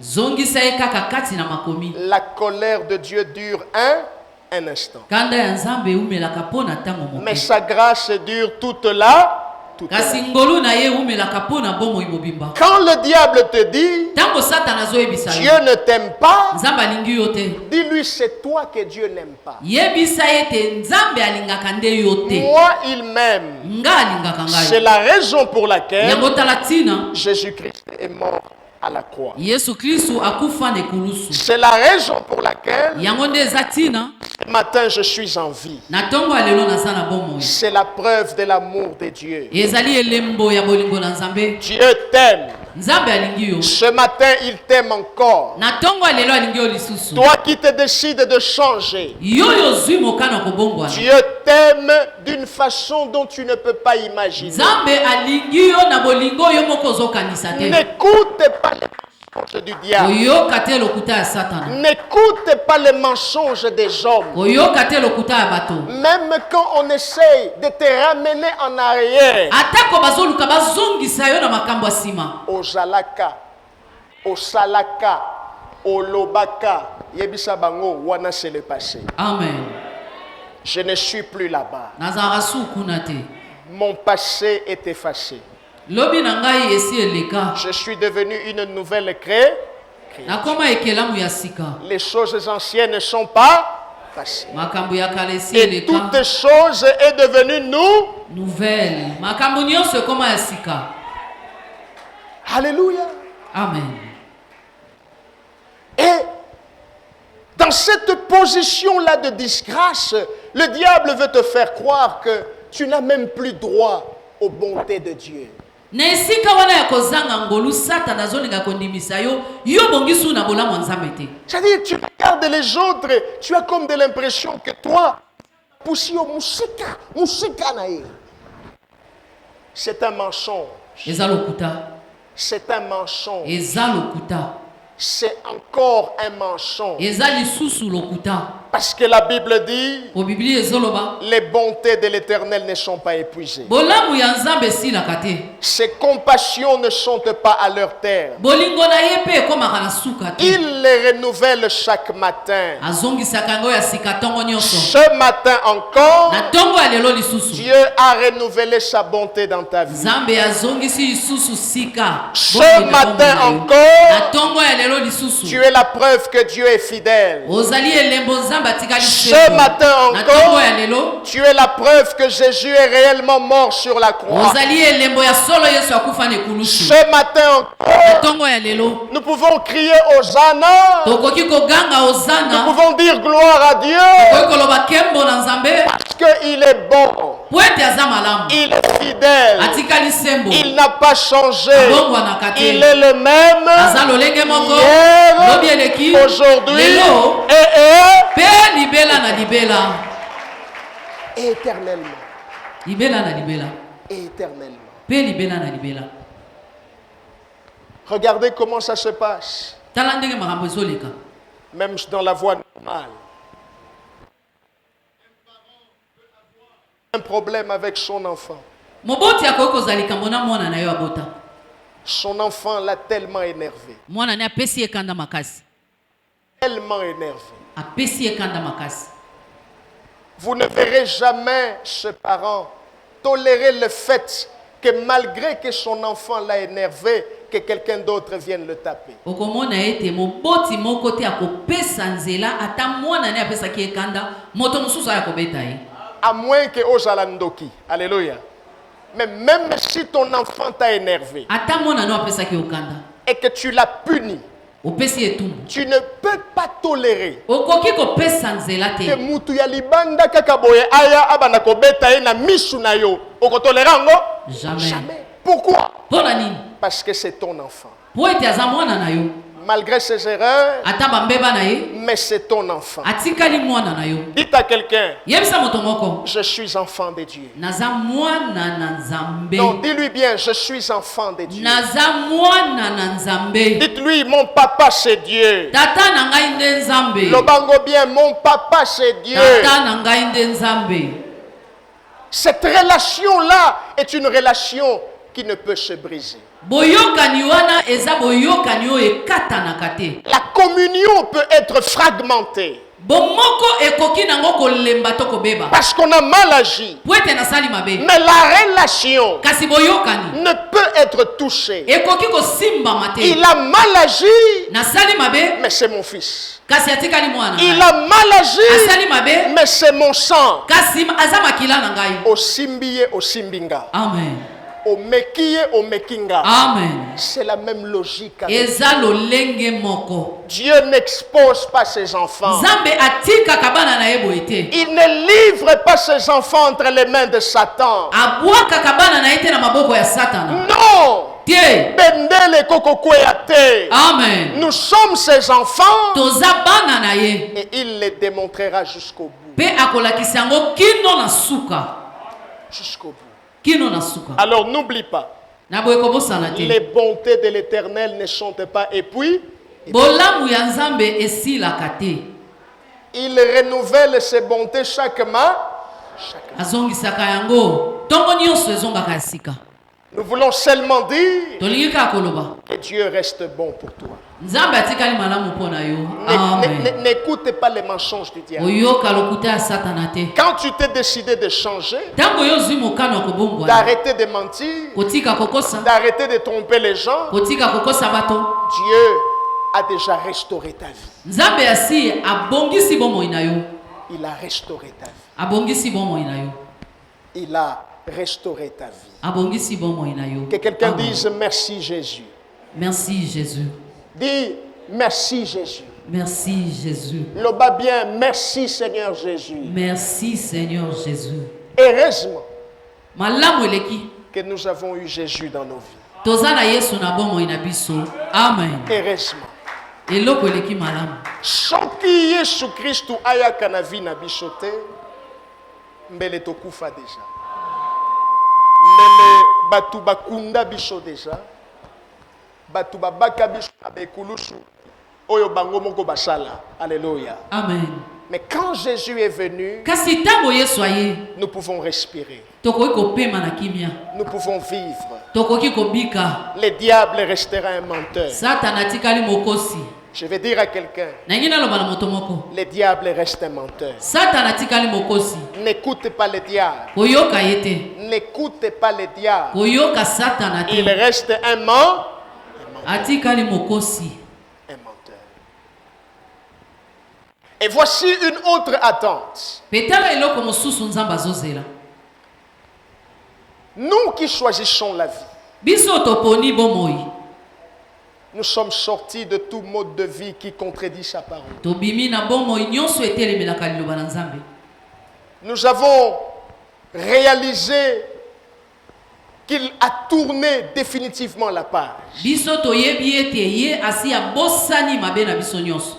La colère de Dieu dure un instant, mais sa grâce dure toute la vie. Quand le diable te dit Dieu ne t'aime pas, dis-lui c'est toi que Dieu n'aime pas. Moi il m'aime. C'est la raison pour laquelle Jésus-Christ est mort à la croix. Yesu Kristo akufa na ekulusu. C'est la raison pour laquelle Yango nde eza ntina ce matin je suis en vie. na ntongo ya lelo naza na bomoi. C'est la preuve de l'amour de Dieu. Ezali elembo ya bolingo na Nzambe. Dieu t'aime. Nzambe alingi yo. Ce matin, il t'aime encore. Na ntongo ya lelo alingi yo lisusu. Toi qui te décides de changer. Yo yozwi mokano kobongwana. Dieu t'aime d'une façon dont tu ne peux pas imaginer. Nzambe alingi yo na bolingo yo moko ozokanisa te. N'écoute pas les mensonges du diable. Oyoka te lokuta ya Satana. N'écoute pas les mensonges des hommes. Oyoka te lokuta ya bato. Même quand on essaye de te ramener en arrière. Atako bazoluka bazongisa yo na makambo ya sima. Ozalaka, osalaka, olobaka, yebisa bango wana c'est le passé. Amen. Je ne suis plus là-bas. Nazara sukuna te. Mon passé est effacé. Lobi na ngai esi eleka. Je suis devenu une nouvelle créature. Nakoma ekelamu ya sika. Les choses anciennes ne sont pas passées. Makambo ya kala esi Et eleka. toutes choses est devenue Nouvelle. Makambo nyonso ekoma ya sika. Alléluia. Amen. Et dans cette position-là de disgrâce, le diable veut te faire croire que tu n'as même plus droit aux bontés de Dieu. Na esika wana ya kozanga ngolu Satana azolinga kondimisa yo, yo bongisu na bolamu ya Nzambe te. C'est-à-dire, tu regardes les autres, tu as comme de l'impression que toi, c'est un mensonge. Eza lokuta. C'est un mensonge. Eza lokuta. C'est encore un mensonge. Eza lisusu lokuta. Parce que la Bible dit, O Biblia ezoloba. les bontés de l'Éternel ne sont pas épuisées. Bolamu ya Nzambe silaka te. Ses compassions ne sont pas à leur terme. Bolingo na ye pe ekomaka na suka te. Il les renouvelle chaque matin. Azongisaka yango ya sika ntongo nyonso. Ce matin encore, Na ntongo ya lelo lisusu. Dieu a renouvelé sa bonté dans ta vie. Nzambe azongisi lisusu sika. Ce Bongo matin na yo. encore, Na ntongo ya lelo lisusu. tu es la preuve que Dieu est fidèle. Ozali elembo Nzambe atikali Ce sembo. matin Na ntongo encore, ya lelo. tu es la preuve que Jésus est réellement mort sur la croix. Ozali elembo ya solo Yesu akufa na ekulusu. Ce matin Na encore, ntongo ya lelo. nous pouvons crier Hosanna. Tokoki koganga Nous Hosana. pouvons dire gloire à Dieu Tokoki koloba kembo na Nzambe. parce qu'il est bon, Po ete aza malamu. il est fidèle, Atikali sembo. il n'a pas changé, Abongwanaka te. il est le même Aza lolenge moko. hier, Lobi eleki. aujourd'hui Lelo. et Pe libela na libela. éternellement. Libela na libela. Éternellement. Pe libela na libela. Regardez comment ça se passe, Tala ndenge makambo ezoleka. même dans la voie normale. Un problème avec son enfant. Moboti akoki kozala likambo na mwana na yo abota. Son enfant l'a tellement énervé. Mwana ne apesi ye kanda makasi. Tellement énervé. Apesi ye kanda makasi. Vous ne verrez jamais ce parent tolérer le fait que malgré que son enfant l'a énervé, que quelqu'un d'autre vienne le taper. Okomona ete moboti moko te akopesa nzela ata mwana ne apesaki ye kanda moto mosusu aya kobeta ye. À moins que Ozalandoki. Alléluia. Mais même si ton enfant t'a énervé Ata mwana no apesaki yo kanda. et que tu l'as puni, Opesi etumbu. tu ne peux pas tolérer Okoki kopesa nzela que te. mutu ya libanda kaka boye aya abana kobeta ye na misu na yo. Okotolera ngo? Jamais. Jamais. Pourquoi? Pona nini? Parce que c'est ton enfant. Po ete aza mwana na yo. Malgré ses erreurs, Ata bambeba na ye. mais c'est ton enfant. Atikali mwana na yo. Dites à quelqu'un, Yebisa moto moko. je suis enfant de Dieu. Naza mwana na Nzambe. Non, dis-lui bien, je suis enfant de Dieu. Naza mwana na Nzambe. Dites-lui, mon papa c'est Dieu. Tata na ngai nde Nzambe. Lobango bien, mon papa c'est Dieu. Tata na ngai nde Nzambe. Cette relation-là est une relation qui ne peut se briser. Boyokani wana eza boyokani oyo ekatanaka te. La communion peut être fragmentée Bomoko ekoki nango kolemba to kobeba. parce qu'on a mal agi. Po ete nasali mabe. Mais la relation Kasi boyokani ne peut être touchée. ekoki kosimbama te. Il a mal agi, Nasali mabe mais c'est mon fils. kasi atikali mwana. Il a mal agi, Asali mabe mais c'est mon sang. kasi aza makila na ngai. Osimbiye osimbinga. Amen. au mekiye au mekinga. Amen. C'est la même logique. avec Eza lolenge moko. Dieu n'expose pas ses enfants. Nzambe atika kabana na yebo ete. Il ne livre pas ses enfants entre les mains de Satan. Abwaka kabana na ete na maboko ya Satana. Non. Tie. Bendele kokokweyate. Amen. Nous sommes ses enfants. Toza bana na ye. Et il les démontrera jusqu'au bout. Pe akolakisa yango kino na suka. Jusqu'au bout. Kino na suka. Alors n'oublie pas. Na boye kobosana te. Les bontés de l'Éternel ne sont pas épuisées. Bolamu ya Nzambe esilaka te. Il renouvelle ses bontés chaque mois. Azongisaka yango. Tongo nyonso ezongaka ya sika. Nous voulons seulement dire Tolingi kaka koloba. que Dieu reste bon pour toi. Nzambe atikali malamu mpona yo. Amen. N'écoute pas les mensonges du diable. Oyoka lokuta ya Satana te. Quand tu t'es décidé de changer, Tango yo zwi mokano kobombwa. d'arrêter de mentir, Kotika kokosa. d'arrêter de tromper les gens, Kotika kokosa bato. Dieu a déjà restauré ta vie. Nzambe asi abongisi bomoi na yo. Il a restauré ta vie. Abongisi bomoi na yo. Il a restauré ta vie. Abongisi bomoi na yo. Que quelqu'un Amen. dise merci Jésus. Merci Jésus. Dis merci Jésus. Merci Jésus. Le bas bien, merci Seigneur Jésus. Merci Seigneur Jésus. Heureusement Malamu eleki. que nous avons eu Jésus dans nos vies. Toza na Yesu na bomoi na biso. Amen. Heureusement. Eloko eleki malamu. Soki Yesu Kristu ayaka na vie na biso te, mbele tokufa deja. Mbele batu bakunda biso deja. Batu babaka biso na bekulusu. Oyo bango moko basala. Alléluia. Amen. Mais quand Jésus est venu, Kasi tango Yesu aye, nous pouvons respirer. tokoki kopema na kimia. Nous pouvons vivre. Tokoki kobika. Le diable restera un menteur. Satana atikali mokosi. Je vais dire à quelqu'un, Nangi naloba na moto moko. le diable reste un menteur. Satana atikali mokosi. N'écoute pas le diable. Koyoka ye te. N'écoute pas le diable. Koyoka Satana Il te. reste un menteur. Atikali mokosi. Un menteur. Et voici une autre attente. Petala eloko mosusu Nzambe azozela. Nous qui choisissons la vie, Biso toponi bomoi. nous sommes sortis de tout mode de vie qui contredit sa parole. Tobimi na bomoi nyonso etelemelaka liloba na Nzambe. Nous avons réalisé qu'il a tourné définitivement la page. Biso toyebi ete ye asi ya bosani mabe na biso nyonso.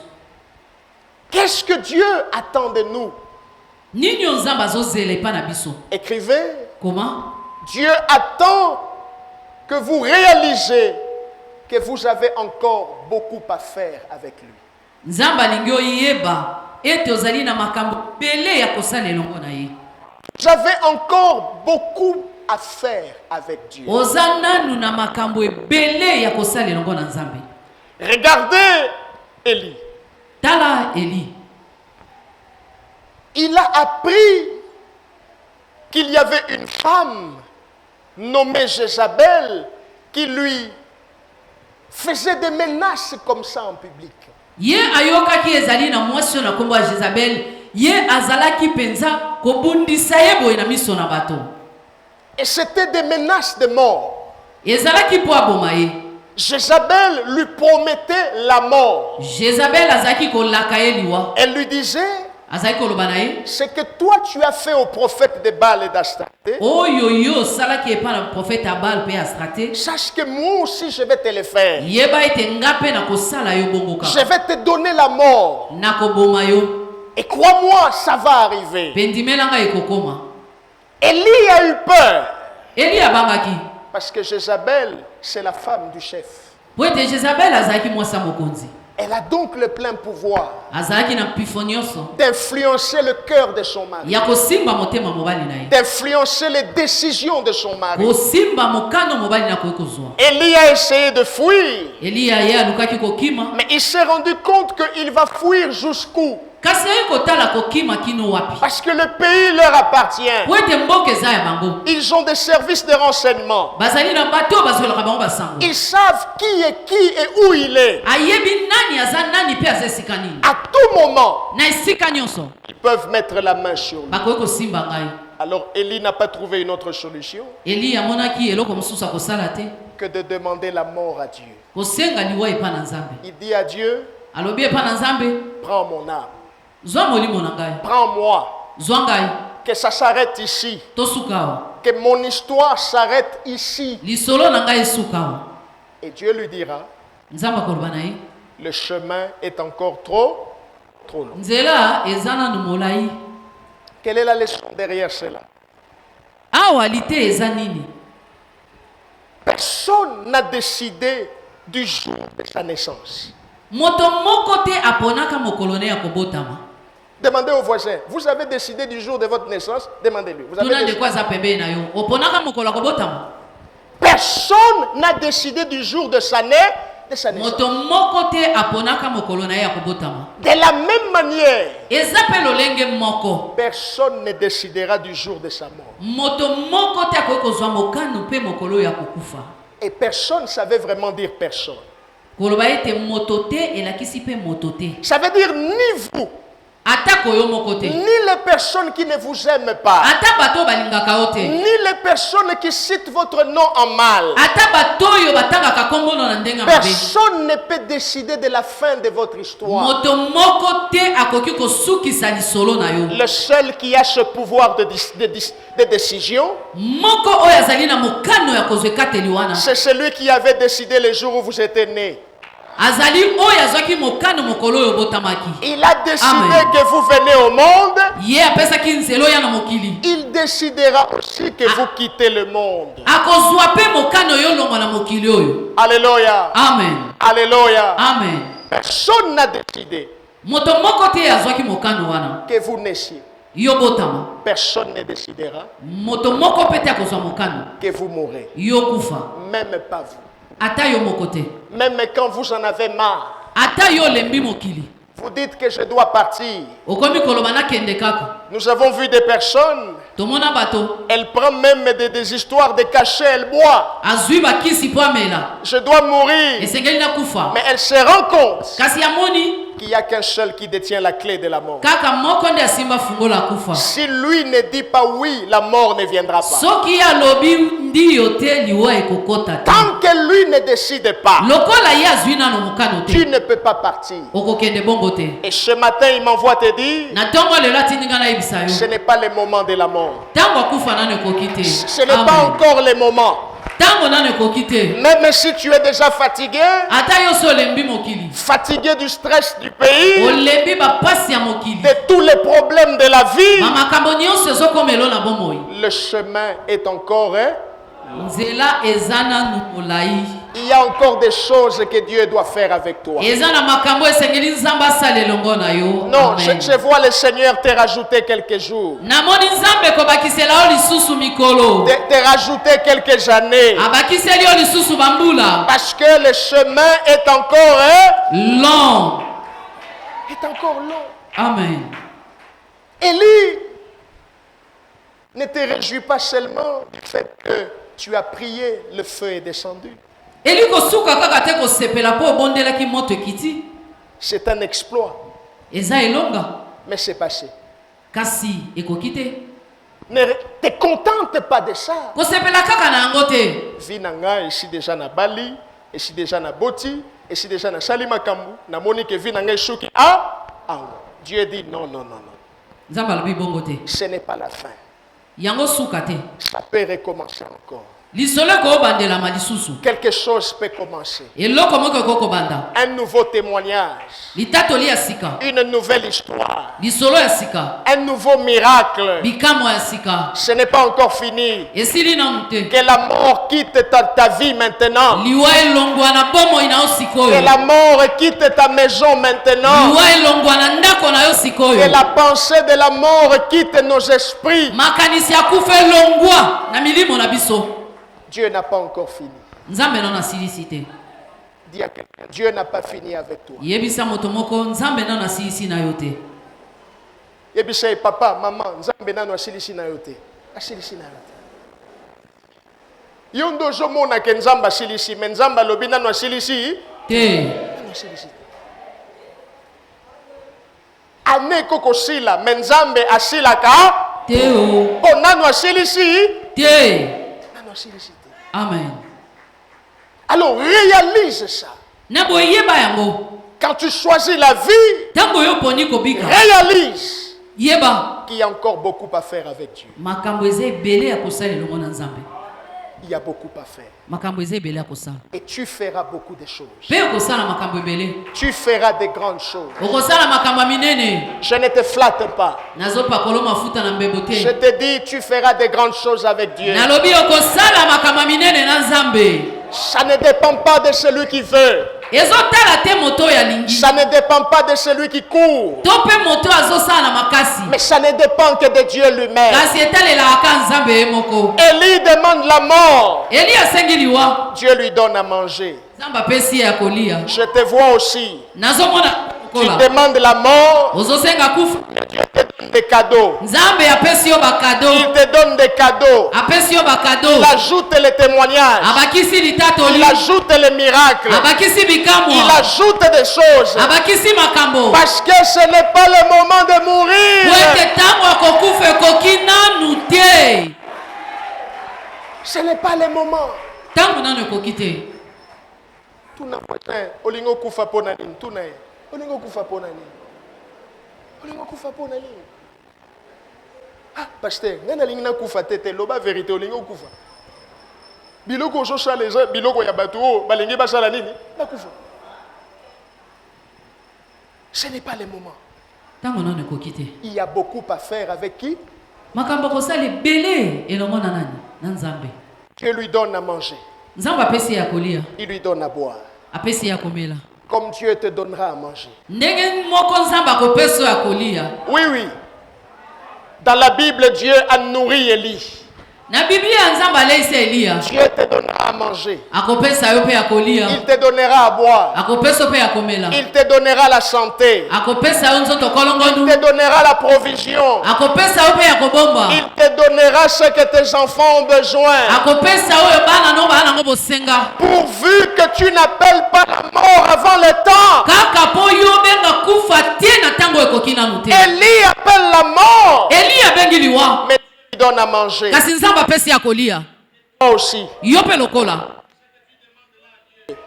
Qu'est-ce que Dieu attend de nous? Nini Nzambe azozela epa na biso? Écrivez, Comment? Dieu attend que vous réalisez que vous avez encore beaucoup à faire avec lui. Nzambe alingi oyeba ete ozali na makambo bele ya kosala elongo na ye. Vous avez encore beaucoup à faire avec Dieu. Oza nanu na makambo ebele ya kosala elongo na Nzambe. Regardez Élie. Tala Eli. Il a appris qu'il y avait une femme nommée Jézabel qui lui faisait des menaces comme ça en public. Ye ayokaki ezali na mwasi na kombo ya Jezabel. Ye azalaki penza kobundisa ye boye na miso na bato. Et c'était des menaces de mort. Ezalaki po aboma ye. Jézabel lui promettait la mort. Jezabel azalaki kolaka ye liwa. Elle lui disait, Azalaki koloba na ye. ce que toi tu as fait au prophète de Baal et d'Astarté, Oyoyo salaki epa na prophète Abal pe Astrate. sache que moi aussi je vais te le faire. Yeba ete nga pe na kosala yo bongo Je kaka. vais te donner la mort. Na koboma yo. Et crois-moi, ça va arriver. Pendimelanga ekokoma. Élie a eu peur. Eli abangaki. Parce que Jézabel, c'est la femme du chef. Po ete Jezabel azalaki mwasa mokonzi. Elle a donc le plein pouvoir Azalaki na pifo nyonso. d'influencer le cœur de son mari, Ya kosimba motema mobali na ye. d'influencer les décisions de son mari. Kosimba mokano mobali na koki kozwa. Élie a essayé de fuir, Eliya ye alukaki kokima. mais il s'est rendu compte qu'il va fuir jusqu'où? Kasi aye kotala kokima kino wapi. Parce que le pays leur appartient. Po ete mboka eza ya bango. Ils ont des services de renseignement. Bazali na bato bazolaka bango basango. Ils savent qui est qui et où il est. Ayebi nani aza nani pe aza esika nini. À tout moment, Na esika nyonso. ils peuvent mettre la main sur lui. Bakoki kosimba ngai. Alors Élie n'a pas trouvé une autre solution Eli amonaki eloko mosusu akosala te que de demander la mort à Dieu. kosenga liwa epa na Nzambe. Il dit à Dieu, Alobi epa na Nzambe, prends mon âme, zwa molimo na ngai, prends-moi, zwa ngai, que ça s'arrête ici, tosuka awa, que mon histoire s'arrête ici. lisolo na ngai esuka awa. Et Dieu lui dira, Nzambe akoloba na ye, le chemin est encore trop long. nzela eza nanu molai. Quelle est la leçon derrière cela? Awa lite eza nini? Personne n'a décidé du jour de sa naissance. Moto moko te aponaka mokolo ne ya kobotama. Demandez au voisin, vous avez décidé du jour de votre naissance? Demandez-lui. Vous avez Tuna de décidé? kwa za pembeni na yo. Oponaka mokolo ya kobotama. Personne n'a décidé du jour de sa naissance. Moto moko te aponaka mokolo na ye ya kobotama. De la même manière, Eza pe lolenge moko. personne ne décidera du jour de sa mort. Moto moko te akoki kozwa mokano pe mokolo ya kokufa. Et personne, ça veut vraiment dire personne. Koloba ete moto te elakisi pe moto te. Ça veut dire ni vous, Ata koyo moko te. ni les personnes qui ne vous aiment pas, Ata bato balingaka yo te. ni les personnes qui citent votre nom en mal. Ata bato oyo batangaka kombo na ndenga mabe. Personne ne peut décider de la fin de votre histoire. Moto moko te akoki kosukisa lisolo na yo. Le seul qui a ce pouvoir de décision, Moko oyo azali na mokano ya kozwa ekateli wana. c'est celui qui avait décidé le jour où vous étiez né. Azali oyo azwaki mokano mokolo oyo botamaki. Il a décidé Amen. que vous venez au monde. Ye apesaki nzelo ya na mokili. Il décidera aussi que vous quittez le monde. Akozwa pe mokano yo longo na mokili oyo. Alléluia. Amen. Alléluia. Amen. Personne n'a décidé Moto moko te azwaki mokano wana. que vous naissiez. Yo botama. Personne ne décidera Moto moko pe te akozwa mokano. que vous mourrez. Yo kufa. Même pas vous. Ata yo moko te. Même quand vous en avez marre, Ata yo lembi mokili. vous dites que je dois partir. Okomi koloba na kende kaka. Nous avons vu des personnes, Tomona bato. elles prennent même des histoires de cachets, elles boivent. Azwi bakisi po amela. Je dois mourir. Esengeli na kufa. Mais elle se rend compte Kasi amoni qu'il n'y a qu'un seul qui détient la clé de la mort. kaka moko nde asimba fungo la kufa. Si lui ne dit pas oui, la mort ne viendra pas. Soki alobi ndiyo te liwa ekokota te. Tant que lui ne décide pas, Lokola ye azwi nano mokano tu te. ne peux pas partir. Okokende bongo te. Et ce matin, il m'envoie te dire, Na tongo lelo atindinga na yebisa yo. ce n'est pas le moment de la mort. Tango akufa nano ekoki te. Ce n'est pas encore le moment. Tango nano ekoki te. Même si tu es déjà fatigué, Ata yo so lembi mokili. fatigué du stress du pays, Olembi bapasi ya mokili. de tous les problèmes de la vie, Mamakambo nyonso ezokomela na bomoi. le chemin est encore, Nzela eza nanu molai. il y a encore des choses que Dieu doit faire avec toi. Eza na makambo esengeli nzambe asala elongo na yo. Non, Amen. je vois le Seigneur te rajouter quelques jours, Namoni nzambe kobakisela yo lisusu mikolo. te rajouter quelques années, Abakiseli yo lisusu bambula. parce que le chemin est encore, Long. est encore long. Amen. Élie, ne te réjouis pas seulement du fait que tu as prié, le feu est descendu. Eli kosuka kaka te kosepela po obondelaki moto ekiti. C'est un exploit, Eza elonga. mais c'est passé. Kasi ekoki te. Ne te contente pas de ça. Kosepela kaka na yango te. Vinanga, ici déjà na Bali, ici déjà na Boti, ici déjà na Salimakambu, na Monique Vinanga Shuki. Ah, Dieu dit non, non, non, non. Nzambe alobi bongo te. Ce n'est pas la fin. Yango suka te. Ça peut recommencer encore. Lisolo ekobandelama lisusu. Quelque chose peut commencer. Eloko moko ekokobanda. Un nouveau témoignage, Litatoli ya sika. une nouvelle histoire, Lisolo ya sika. un nouveau miracle. Bikamwa ya sika. Ce n'est pas encore fini. Esili nanu te. Que la mort quitte ta vie maintenant. Liwa elongwa na bomoi na yo Que sikoyo. la mort quitte ta maison maintenant. Liwa elongwa na ndako na yo sikoyo. Que la pensée de la mort quitte nos esprits. Makanisi ya kufa elongwa na milimo na biso. Dieu n'a pas encore fini. Nzambe nano asilisi te. Dis à quelqu'un, Dieu n'a pas fini avec toi. Yebisa moto moko nzambe nano asilisi na yo te. Yebisa papa, maman, nzambe nano asilisi na yo te. Asilisi na yo te. Yo ndo ozomona ke nzambe asilisi, mais nzambe alobi nano asilisi Te. nano asilisi. Ane kokosila, mais nzambe asilaka Teo. Oh, nano asilisi. Te. Nano asilisi. Amen. Alors réalise ça. Na boyeba yango. Quand tu choisis la vie, Tango yo poni kobika. réalise Yeba. qu'il y a encore beaucoup à faire avec Dieu. Makambo eze ebele ya kosala elongo na Nzambe. Il y a beaucoup à faire. Makambo eze ebele ya kosala. Et tu feras beaucoup de choses. Pe okosala makambo ebele. Tu feras de grandes choses. Okosala makambo minene. Je ne te flatte pas. Nazopa kolo mafuta na mbebo te. Je te dis, tu feras de grandes choses avec Dieu. Nalobi okosala makambo minene na Nzambe. Ça ne dépend pas de celui qui veut. Ezotala te moto ya lingi. Ça ne dépend pas de celui qui court. Tope moto azosala na makasi. Mais ça ne dépend que de Dieu lui-même. Kasi etalelaka Nzambe moko. Élie demande la mort. Eli asengi liwa. Dieu lui donne à manger. Nzambe apesi ya kolia. Je te vois aussi. Nazomona Tu kola. demandes la mort. Ozosenga kufa. Dieu te donne des cadeaux. Nzambe apesi yo bakado. Il te donne des cadeaux. Apesi yo bakado. Il ajoute les témoignages. Abakisi litatoli. Il ajoute les miracles. Abakisi Il bikamwa. ajoute des choses. Abakisi makambo. Parce que ce n'est pas le moment de mourir. Wete tango akokufa ekoki nanu te. Ce n'est pas le moment. Tango nanu ekoki te. Tuna mwatin, olingo kufa pona nini? Tuna ye. Olingo kufa pona nini? Olingo kufa pona nini? Ah, pasteur, ngana lingina kufa tete, loba vérité olingo kufa. Biloko oshosha les gens, biloko ya bato o, balingi basala nini? Na kufa. Ce n'est pas le moment. Tango nanu ekoki te. Il y a beaucoup à faire avec qui? Makambo kosala ebele elongo na nani? Na Nzambe. Dieu lui donne à manger. Nzambe apesi ya kolia. Il lui donne à boire. Apesi ya komela. Comme Dieu te donnera à manger. Ndenge moko Nzambe akopesa ya kolia. Oui, oui. Dans la Bible, Dieu a nourri Élie. Na Biblia Nzambe aleisa Elia. Dieu te donnera à manger. Akopesa yo pe ya kolia. Il te donnera à boire. Akopesa pe ya komela. Il te donnera la santé. Akopesa yo nzoto kolongodu. Il te donnera la provision. Akopesa yo pe ya kobomba. Il te donnera ce que tes enfants ont besoin. Akopesa yo bana no bana ngo bosenga. Pourvu que tu n'appelles pas la mort avant le temps. Kaka po yo benga kufa te na tango ekoki na mute. Élie appelle la mort. Elia bengi liwa. Mais il donne à manger. Kasi Nzambe apesi ya kolia. Moi aussi. Yo pe lokola.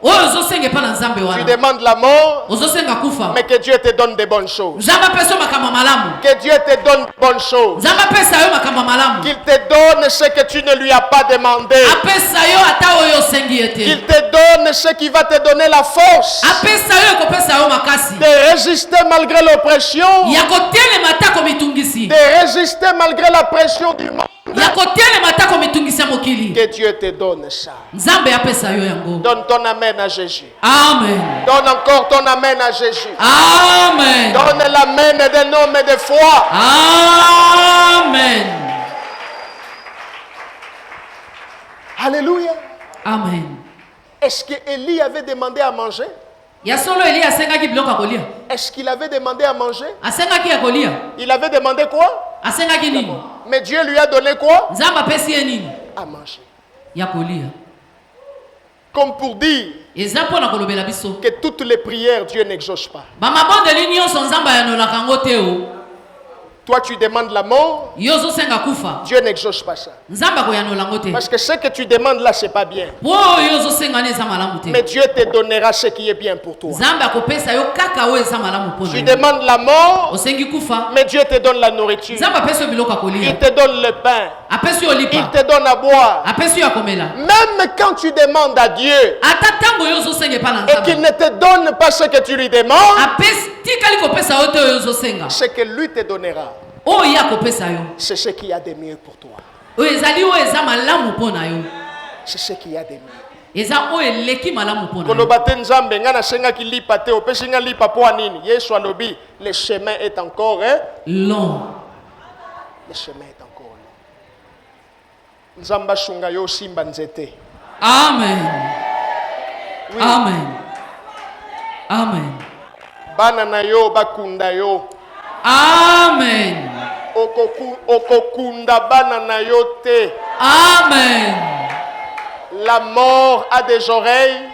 Oyo ozosenga epa na Nzambe Tu wana. demandes la mort, Ozosenga kufa. mais que Dieu te donne des bonnes choses. Nzambe apesa yo makambo malamu. Que Dieu te donne de bonnes choses. Nzambe apesa yo makambo malamu. Qu'il te donne ce que tu ne lui as pas demandé. Apesa yo ata oyo osengi ete. Qu'il te donne ce qui va te donner la force Apesa yo ekopesa yo makasi. de résister malgré l'oppression, Ya kotelema tako mitungisi. de résister malgré la pression du monde. Ya kotelema tako mitungisi ya mokili. Que Dieu te donne ça. Nzambe apesa yo yango. Donne ton amen à Jésus. Amen. Donne encore ton amen à Jésus. Amen. Donne l'amen d'un homme de foi. Amen. Alléluia. Amen. Est-ce que Élie avait demandé à manger? Ya solo Eli asengaki biloko ya kolia. Est-ce qu'il avait demandé à manger? Asengaki ya kolia. Il avait demandé quoi? Asengaki nini? Mais Dieu lui a donné quoi? Nzambe apesi ye nini? À manger. Ya kolia. Comme pour dire Eza mpona kolobela biso. que toutes les prières, Dieu n'exauce pas. Bamabondeli nyonso Nzambe ayanolaka yango te o. Toi, tu demandes la mort, Yo ozosenga kufa. Dieu n'exauce pas ça. Nzambe akoyanola yango te. Parce que ce que tu demandes là, c'est pas bien. Po yo ozosenga ne eza malamu te. Mais Dieu te donnera ce qui est bien pour toi. Nzambe akopesa yo kaka oyo eza malamu mpona Tu yo. demandes la mort, Osengi kufa. mais Dieu te donne la nourriture. Nzambe apesi yo biloko ya kolia. Il te donne le pain. Apesi yo Il lipa. te donne à boire. Apesi yo ya komela. Même quand tu demandes à Dieu Ata tango yo ozosenga epa na et qu'il Nzambe. ne te donne pas ce que tu lui demandes, Apesi tikali kopesa yo te oyo ozosenga. ce que lui te donnera, Oyo ye akopesa yo. c'est ce qu'il y a de mieux pour toi. Oyo ezali oyo eza malamu mpona yo. C'est ce qu'il y a de mieux. Eza oyo eleki malamu mpona yo. Koloba te Nzambe nga nasengaki lipa te opesi nga lipa po anini Yesu alobi le chemin est encore Long. le chemin est encore long. Nzambe asunga yo simba nzete. Amen. Oui. Amen. Amen. Bana na yo bakunda yo. Amen. Okokunda bana na yo te. Amen. La mort a des oreilles,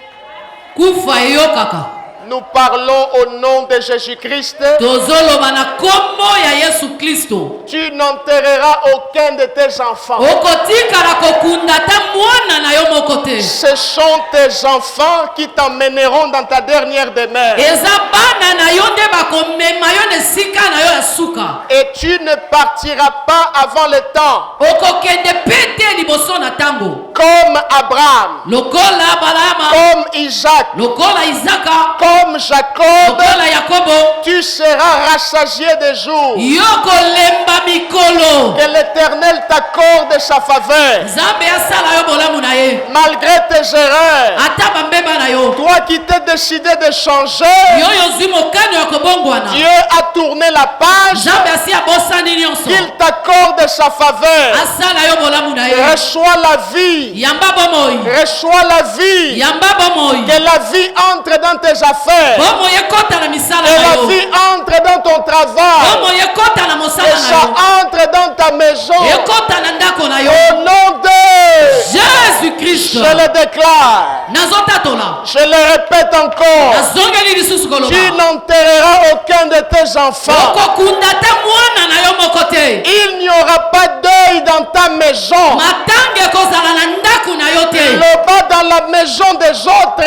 Kufa yo kaka. Nous parlons au nom de Jésus-Christ. tozoloba na kombo ya Yesu Kristo. Tu n'enterreras aucun de tes enfants. Okotikala kokunda ta mwana na yo moko te. Ce sont tes enfants qui t'emmèneront dans ta dernière demeure. Eza bana na yo nde bakomema yo na esika na yo ya suka. Et tu ne partiras pas avant le temps. Okokende pete liboso na tango. Comme Abraham, Lokola Abrahama, comme Isaac, lokola Isaka, comme Jacob, lokola Yakobo, tu seras rassasié des jours. yoko lemba mikolo. Que l'Éternel t'accorde sa faveur. Nzambe asala yo bolamu na ye. Malgré tes erreurs, Ata bambeba na yo. toi qui t'es décidé de changer, Yo yozwi mokano ya kobongwana. Dieu a tourné la page. Nzambe asi abosani nyonso. Qu'il t'accorde sa faveur. Asala yo bolamu na ye. Reçois la vie. Yamba bomoi. Reçois la vie. Yamba bomoi. Que la vie entre dans tes affaires. Bomoi ekota na misala Que na la yo. vie entre dans ton travail. Bomoi ekota na Que mosala na ça yo. entre dans ta maison. Ekota na ndako na yo. Au nom de Jésus-Christ. je le déclare. Nazotatola. Je le répète encore. Nazongeli lisusu koloba. Tu n'enterreras aucun de tes enfants. Okokunda te mwana na yo moko te. Il n'y aura pas deuil dans ta maison. Matange ekozala na ndako na yo te. Le bas dans la maison des autres.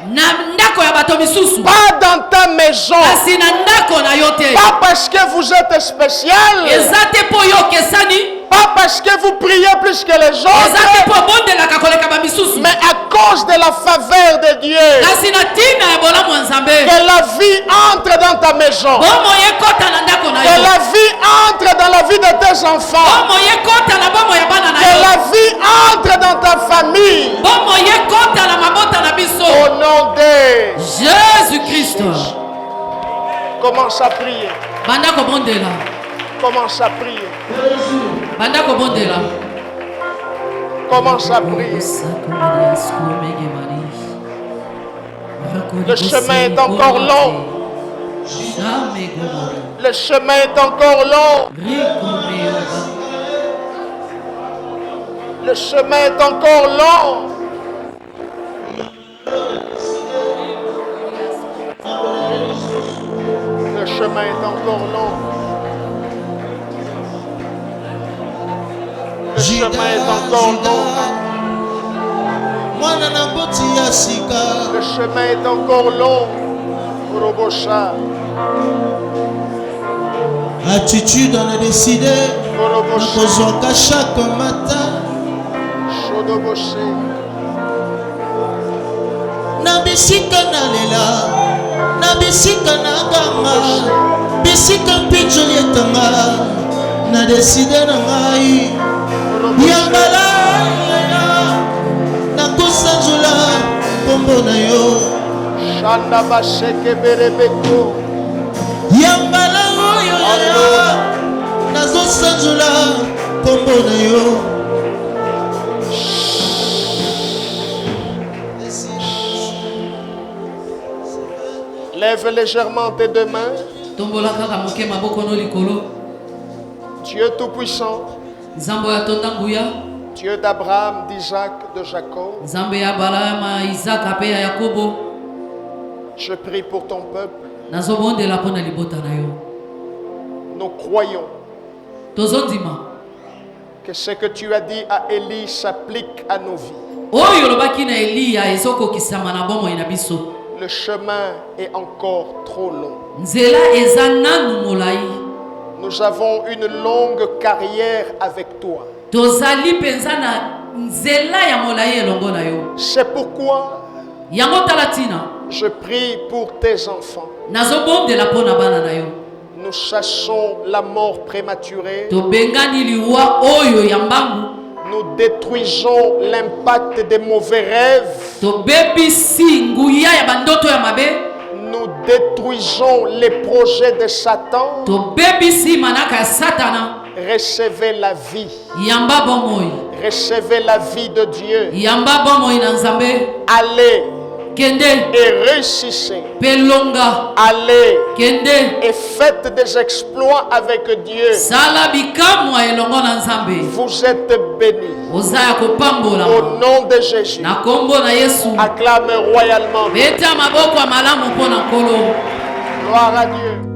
Na ndako ya bato misusu. Pas dans ta maison. Kasi na ndako na yo te. Pas parce que vous êtes spécial. Eza te po yo kesani. Pas parce que vous priez plus que les Eza te autres. po bondelaka koleka ba misusu. Mais à cause de la faveur de Dieu. Kasi na tina ya bolamu ya Nzambe. Que la vie entre dans ta maison. Bomo ekota na ndako na Que yo. la vie entre dans la vie de tes enfants. Bomo ekota na bomo ya bana na Que yo. la vie entre dans ta famille. Bomo ekota na mabota na biso. Au nom de Jésus-Christ. commence à prier. Banda kobondela. Commence à prier. Banda kobondela. Commence à prier. Le chemin est encore long. Le chemin est encore long. Le chemin est encore long. Le chemin est encore long. Le chemin est encore long. Le chemin est encore long. Robosha. Attitude, on a décidé de chaque matin. Chodoboshe. Na bisika na lela, na bisika na ganga, bisika mpijoli etanga, na décidé na ngai. Yambala, na kosanzula, kombo na yo. Shanda basheke berebeko. Yambala oyo ya, nazo sanzula, kombo na yo. Lève légèrement tes deux mains. Tombola kaka moke maboko no likolo. Dieu Tout-Puissant, Nzambe ya tonda nguya. Dieu d'Abraham, d'Isaac, de Jacob, Nzambe ya Abrahama, Isaka pe ya Yakobo. je prie pour ton peuple. Nazobondela pona libota na yo. Nous croyons Tozondima. que ce que tu as dit à Élie s'applique à nos vies. Oyo lobaki na Eliya ezokokisama na bomo ina biso. Le chemin est encore trop long. Nzela eza nanu molai. Nous avons une longue carrière avec toi. Tozali penza na nzela ya molai elongo na yo. C'est pourquoi Yango talatina. je prie pour tes enfants. Nazobondela pona bana na yo. Nous chassons la mort prématurée. Tobengani liwa oyo ya mbangu. Nous détruisons l'impact des mauvais rêves. Tobebisi nguya ya bandoto ya mabe. Nous détruisons les projets de Satan. Tobebisi manaka ya satana. Recevez la vie. Yamba bomoi. Recevez la vie de Dieu. Yamba bomoi na Nzambe. Allez Kende. et réussissez. Pelonga. Allez Kende. et faites des exploits avec Dieu. Sala bikamwa elongo na Nzambe. Vous êtes bénis. oza ya kopambola Au nom de Jésus. na kombo na Yesu. Acclame royalement. Beta maboko ya malamu mpona nkolo. Gloire à Dieu.